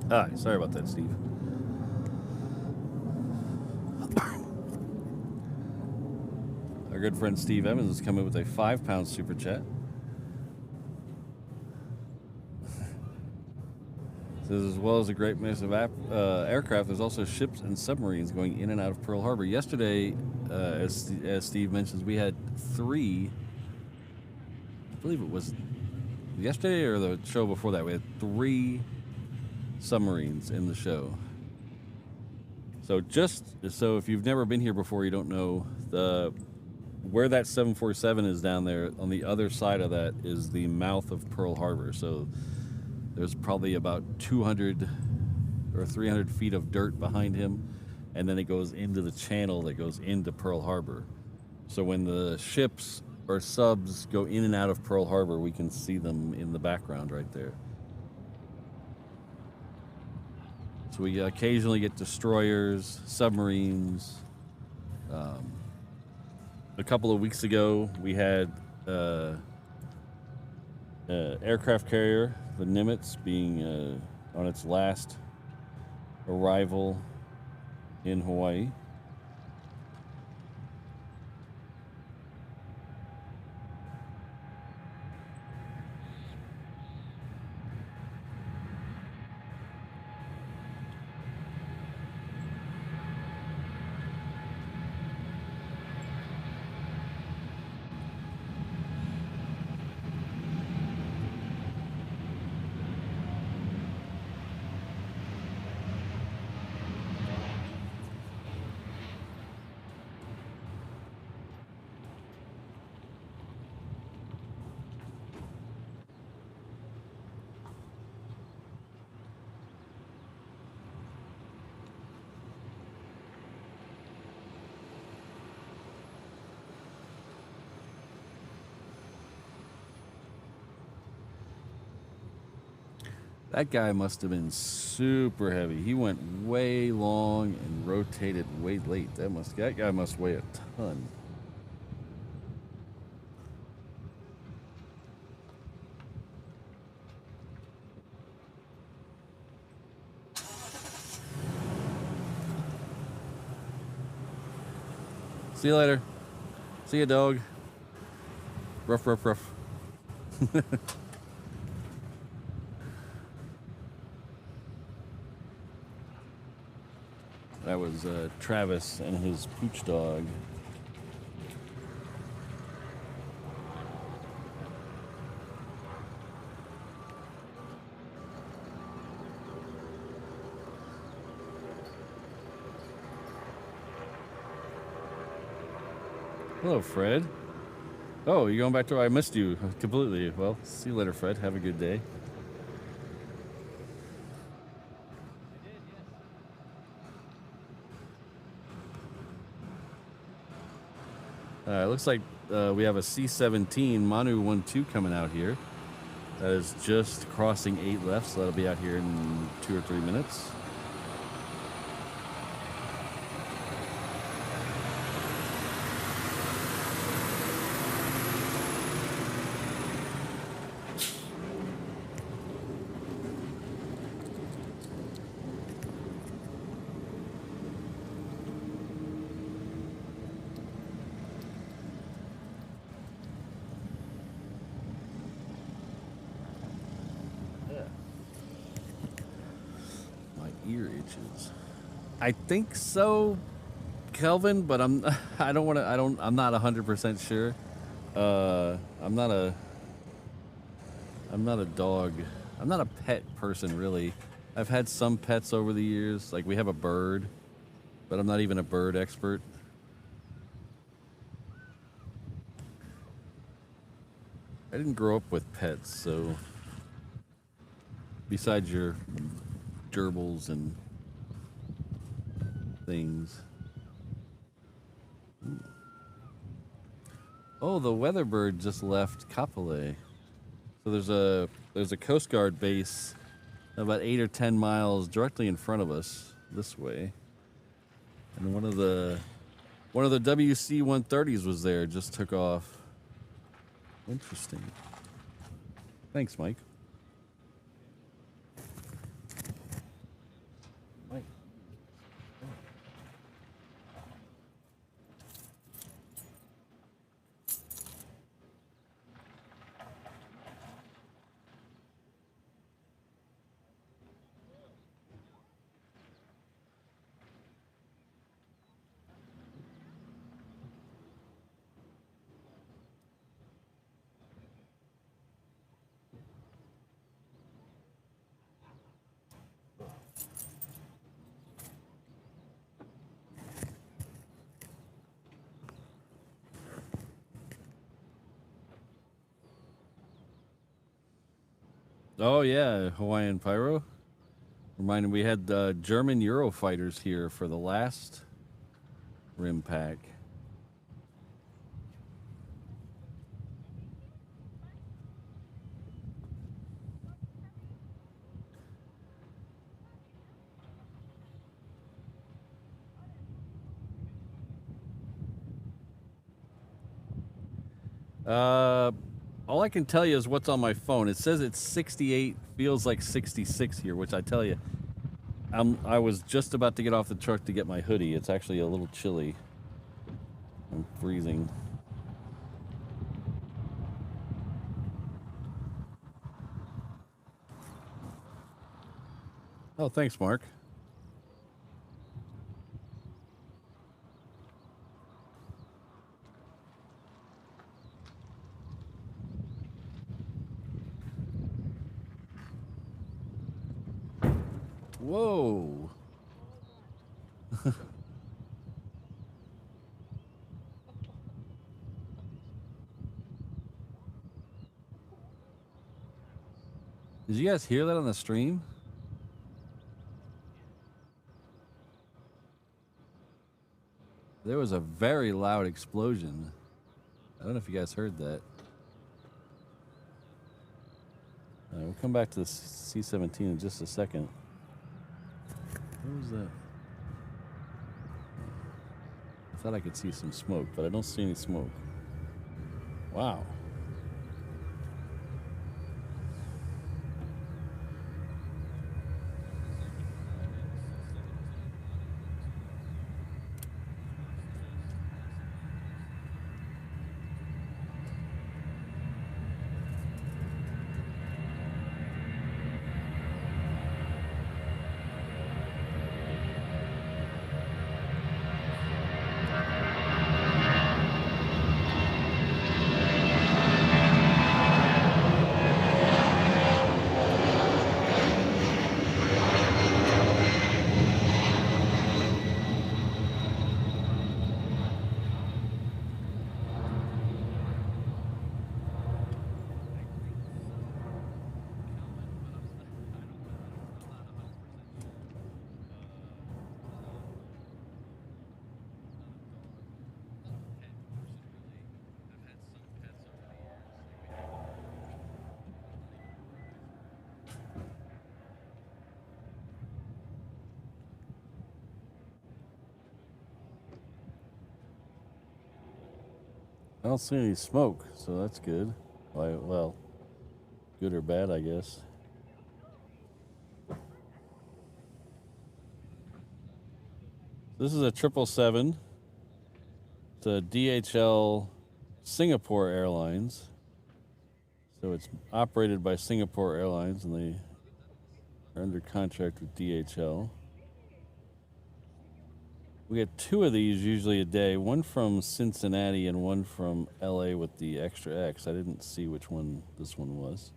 Hi, sorry about that, Steve. Our good friend Steve Evans has come in with a 5-pound super chat. Says, as well as a great mix of aircraft, there's also ships and submarines going in and out of Pearl Harbor. Yesterday, as Steve mentions, we had 3, I believe it was yesterday or the show before that, we had 3 submarines in the show. So so if you've never been here before, you don't know, where that 747 is down there, on the other side of that is the mouth of Pearl Harbor. So there's probably about 200 or 300 feet of dirt behind him, and then it goes into the channel that goes into Pearl Harbor. So when the ships or subs go in and out of Pearl Harbor, we can see them in the background right there. So we occasionally get destroyers, submarines. A couple of weeks ago, we had aircraft carrier, the Nimitz, being on its last arrival in Hawaii. That guy must have been super heavy. He went way long and rotated way late. That guy must weigh a ton. See you later. See you, dog. Ruff, ruff, ruff. That was Travis and his pooch dog. Hello, Fred. Oh, you're going back to... I missed you completely. Well, see you later, Fred. Have a good day. It looks like we have a C-17 Manu 1-2 coming out here. That is just crossing 8 left, so that'll be out here in 2 or 3 minutes. I think so, Kelvin, but I'm not 100% sure. I'm not a dog. I'm not a pet person, really. I've had some pets over the years. Like, we have a bird, but I'm not even a bird expert. I didn't grow up with pets, so besides your gerbils and things. Oh, the weatherbird just left Kapolei. So there's a Coast Guard base about 8 or 10 miles directly in front of us this way. And one of the WC-130s was there, just took off. Interesting. Thanks, Mike. Mike. Oh yeah, Hawaiian Pyro. Reminded we had German Eurofighters here for the last rim pack. All I can tell you is what's on my phone. It says it's 68, feels like 66 here, which I tell you, I was just about to get off the truck to get my hoodie. It's actually a little chilly. I'm freezing. Oh, thanks, Mark. Whoa. Did you guys hear that on the stream? There was a very loud explosion. I don't know if you guys heard that. We'll come back to the C-17 in just a second. What was that? I thought I could see some smoke, but I don't see any smoke. Wow. I don't see any smoke, so that's good. Well, good or bad, I guess. This is a 777. It's a DHL Singapore Airlines. So it's operated by Singapore Airlines, and they are under contract with DHL. We get 2 of these usually a day, one from Cincinnati and one from LA with the extra X. I didn't see which one this one was.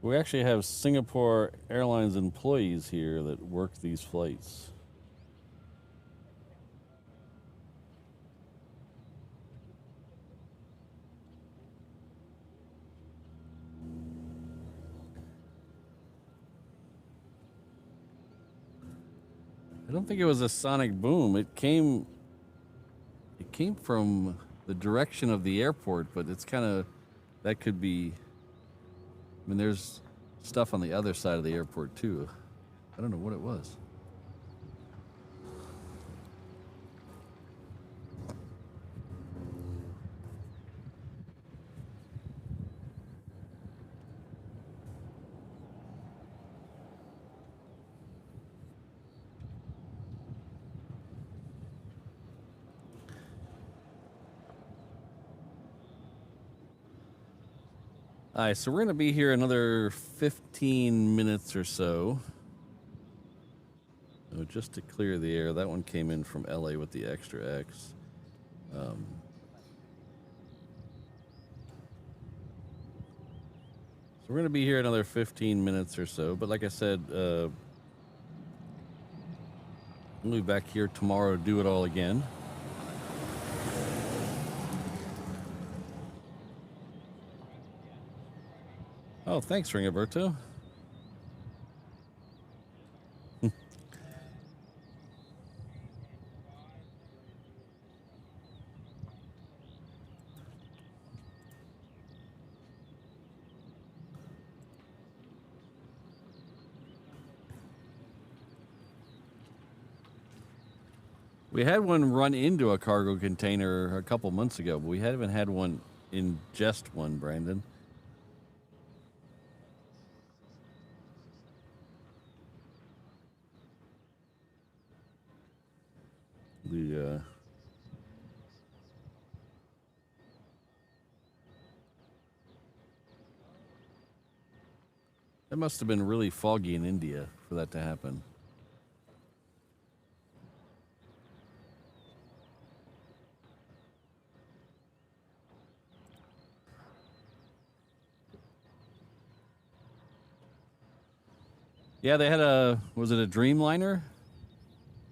We actually have Singapore Airlines employees here that work these flights. I don't think it was a sonic boom. It came from the direction of the airport, but it's kind of, that could be, I mean, there's stuff on the other side of the airport too. I don't know what it was. All right, so we're going to be here another 15 minutes or so. Oh, just to clear the air, that one came in from LA with the extra X. So we're going to be here another 15 minutes or so. But like I said, we'll be back here tomorrow to do it all again. Oh, thanks, Ringoberto. We had one run into a cargo container a couple months ago, but we haven't had one ingest one, Brandon. It must have been really foggy in India for that to happen. Yeah, they had was it a Dreamliner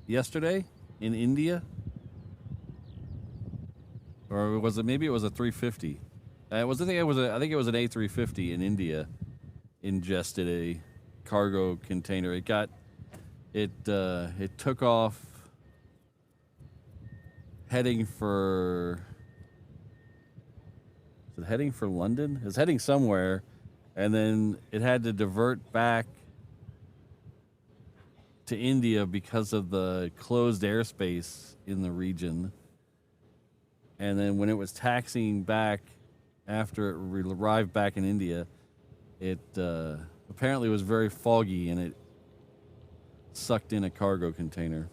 yesterday in India? Or was it, maybe it was a 350? I think it was an A350 in India ingested a cargo container. It took off heading for... Is it heading for London? It's heading somewhere, and then it had to divert back to India because of the closed airspace in the region. And then when it was taxiing back after it arrived back in India, it apparently was very foggy and it sucked in a cargo container.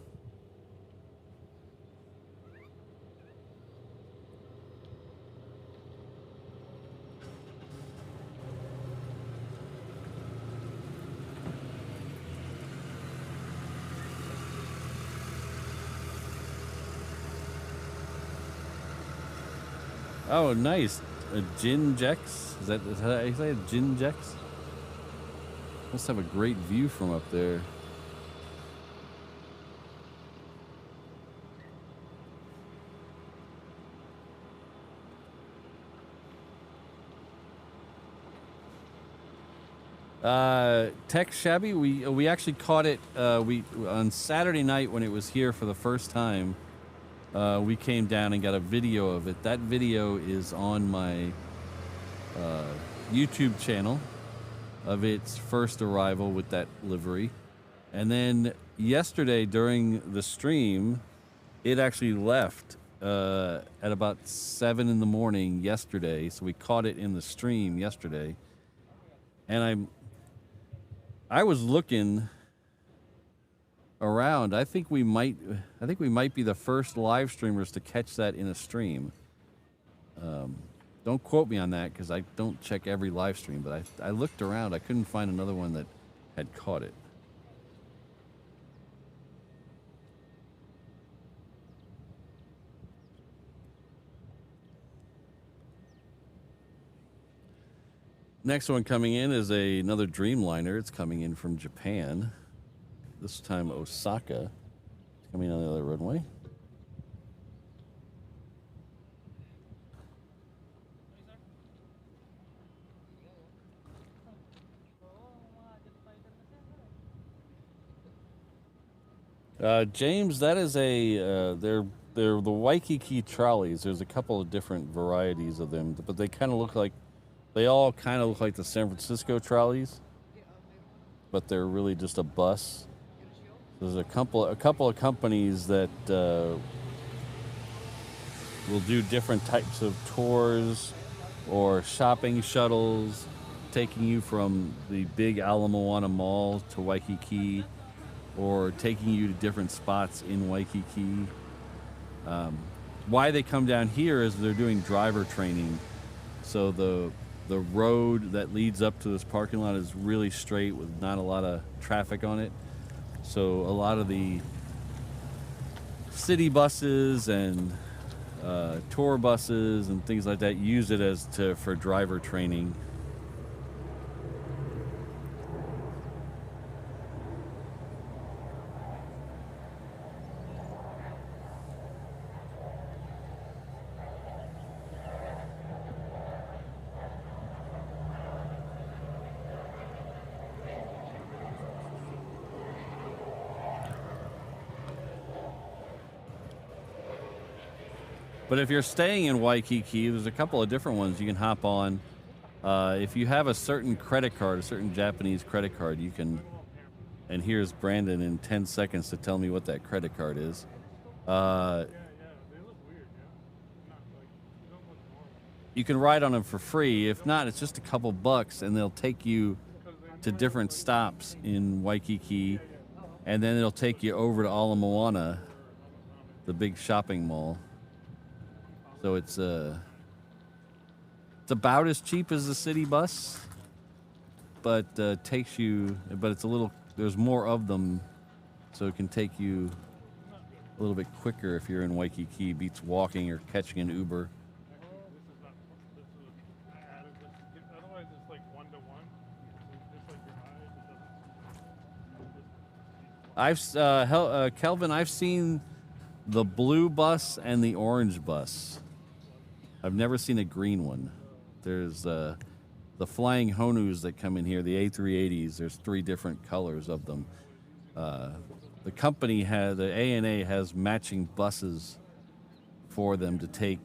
Oh, nice. A Jinjex? Is that how you say it? Jinjex? Must have a great view from up there. Tech Shabby, we actually caught it on Saturday night when it was here for the first time. We came down and got a video of it. That video is on my YouTube channel of its first arrival with that livery. And then yesterday during the stream, it actually left at about 7 in the morning yesterday. So we caught it in the stream yesterday. And I was looking around. I think we might be the first live streamers to catch that in a stream. Don't quote me on that because I don't check every live stream, but I looked around. I couldn't find another one that had caught it. Next one coming in is another Dreamliner. It's coming in from Japan. This time Osaka. It's coming on the other runway. James, that is they're the Waikiki trolleys. There's a couple of different varieties of them, but they all kind of look like the San Francisco trolleys, but they're really just a bus. There's a couple of companies that will do different types of tours or shopping shuttles, taking you from the big Ala Moana Mall to Waikiki, or taking you to different spots in Waikiki. Why they come down here is they're doing driver training. So the road that leads up to this parking lot is really straight with not a lot of traffic on it. So a lot of the city buses and tour buses and things like that use it for driver training. But if you're staying in Waikiki, there's a couple of different ones you can hop on. If you have a certain credit card, a certain Japanese credit card, you can, and here's Brandon in 10 seconds to tell me what that credit card is. You can ride on them for free. If not, it's just a couple bucks, and they'll take you to different stops in Waikiki, and then it'll take you over to Ala Moana, the big shopping mall. So it's about as cheap as the city bus, but it's a little, there's more of them, so it can take you a little bit quicker if you're in Waikiki. Beats walking or catching an Uber. Kelvin, I've seen the blue bus and the orange bus. I've never seen a green one. There's the flying Honus that come in here, the A380s. There's 3 different colors of them. The company the ANA has matching buses for them to take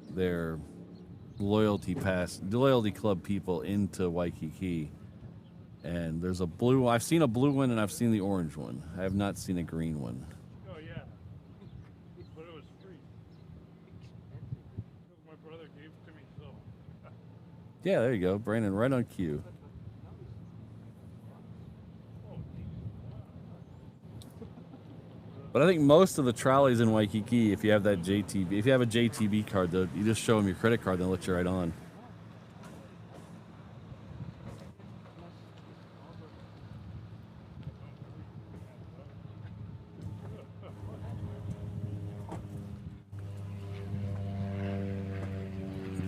their loyalty club people into Waikiki. And there's a blue, I've seen a blue one and I've seen the orange one. I have not seen a green one. Oh yeah, but it was free. My brother gave it to me, so. Yeah, there you go, Brandon, right on cue. But I think most of the trolleys in Waikiki, if you have that JTB, if you have a JTB card, you just show them your credit card, they'll let you right on.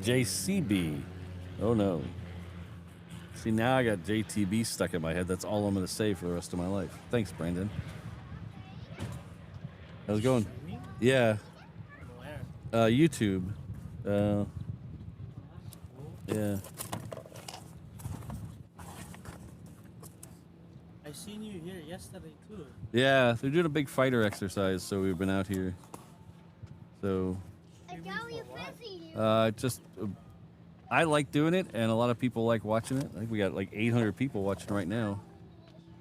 JCB. Oh no. See, now I got JTB stuck in my head. That's all I'm going to say for the rest of my life. Thanks, Brandon. How's it going? Yeah. YouTube. Yeah. I seen you here yesterday too. Yeah, they're doing a big fighter exercise, so we've been out here. So, I like doing it, and a lot of people like watching it. I think we got like 800 people watching right now.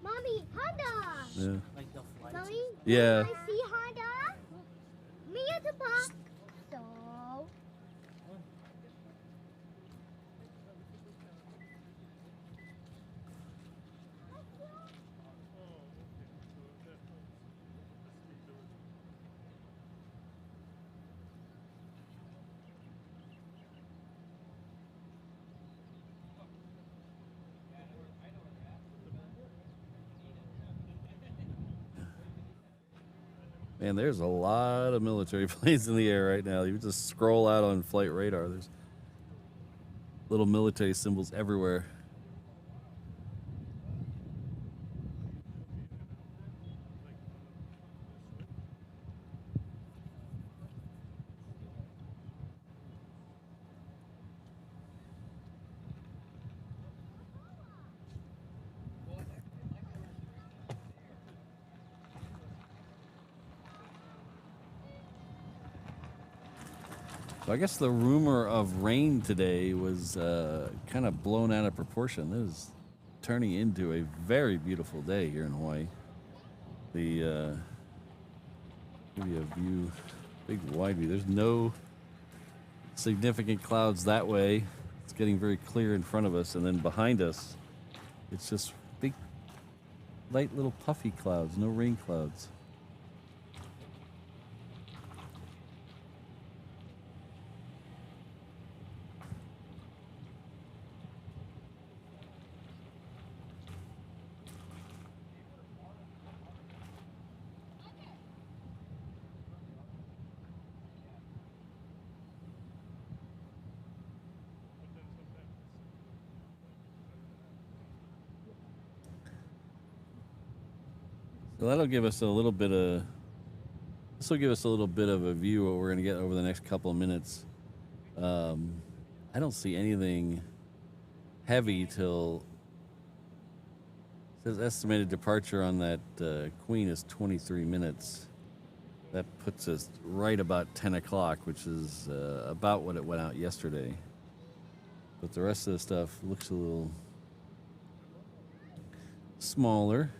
Mommy, Honda. Yeah. Like the flights. Mommy, Yeah. I see Honda. Me at the park. So. Man, there's a lot of military planes in the air right now. You just scroll out on flight radar. There's little military symbols everywhere. So I guess the rumor of rain today was kind of blown out of proportion. This is turning into a very beautiful day here in Hawaii. The give you a view, big wide view. There's no significant clouds that way. It's getting very clear in front of us, and then behind us, it's just big, light little puffy clouds. No rain clouds. So that'll give us a little bit of. This will give us a little bit of a view of what we're going to get over the next couple of minutes. I don't see anything heavy till. It says estimated departure on that Queen is 23 minutes. That puts us right about 10 o'clock, which is about what it went out yesterday. But the rest of the stuff looks a little smaller.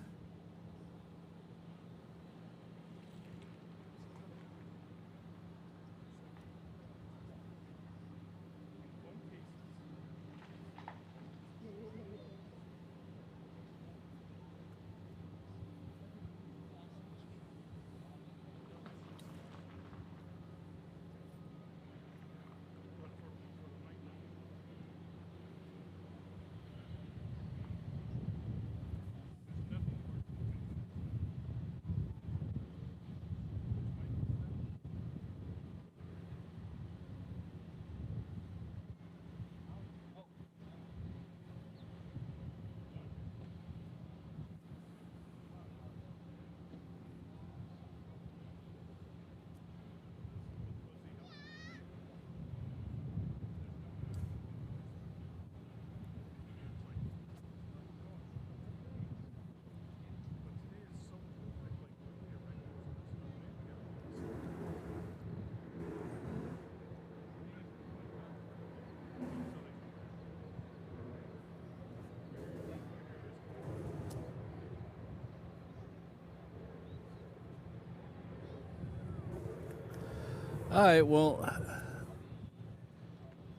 All right, well,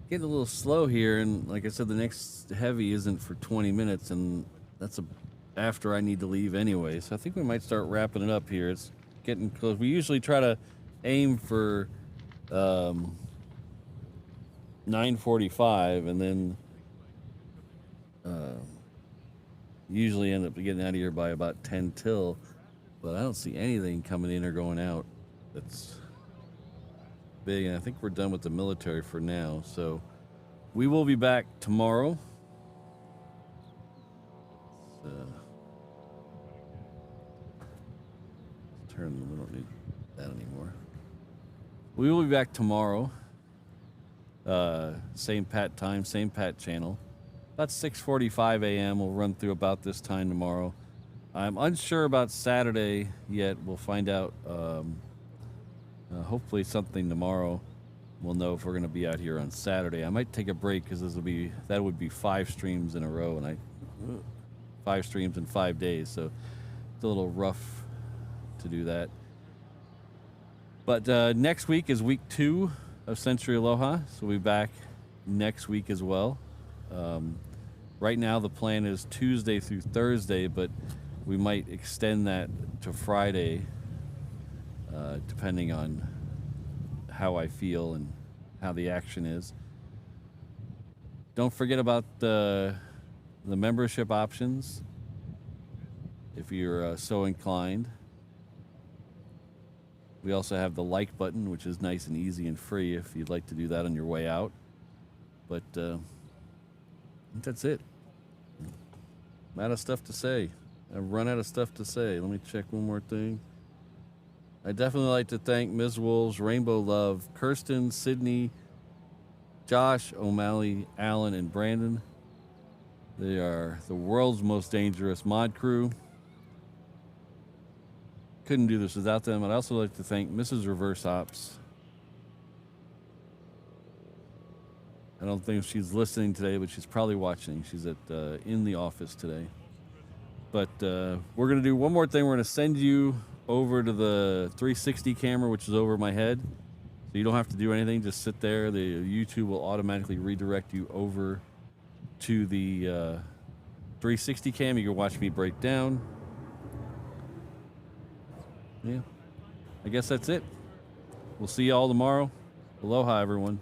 getting a little slow here, and like I said, the next heavy isn't for 20 minutes, and that's after I need to leave anyway. So I think we might start wrapping it up here. It's getting close. We usually try to aim for 9:45, and then usually end up getting out of here by about 10 till. But I don't see anything coming in or going out that's big, and I think we're done with the military for now. So we will be back tomorrow. We don't need that anymore. We will be back tomorrow. Same Pat time, same Pat channel. About 6:45 a.m. We'll run through about this time tomorrow. I'm unsure about Saturday yet. We'll find out. Hopefully something tomorrow. We'll know if we're going to be out here on Saturday. I might take a break because that would be 5 streams in a row, and 5 streams in 5 days. So it's a little rough to do that. But next week is week 2 of Sentry Aloha, so we'll be back next week as well. Right now the plan is Tuesday through Thursday, but we might extend that to Friday, depending on how I feel and how the action is. Don't forget about the membership options if you're so inclined. We also have the like button, which is nice and easy and free if you'd like to do that on your way out. But I think that's it. I'm out of stuff to say. I've run out of stuff to say. Let me check one more thing. I'd definitely like to thank Ms. Wolves, Rainbow Love, Kirsten, Sydney, Josh, O'Malley, Alan, and Brandon. They are the world's most dangerous mod crew. Couldn't do this without them. I'd also like to thank Mrs. Reverse Ops. I don't think she's listening today, but she's probably watching. She's in the office today. But we're going to do one more thing. We're going to send you over to the 360 camera, which is over my head. So you don't have to do anything. Just sit there. The YouTube will automatically redirect you over to the 360 cam. You can watch me break down. Yeah. I guess that's it. We'll see you all tomorrow. Aloha, everyone.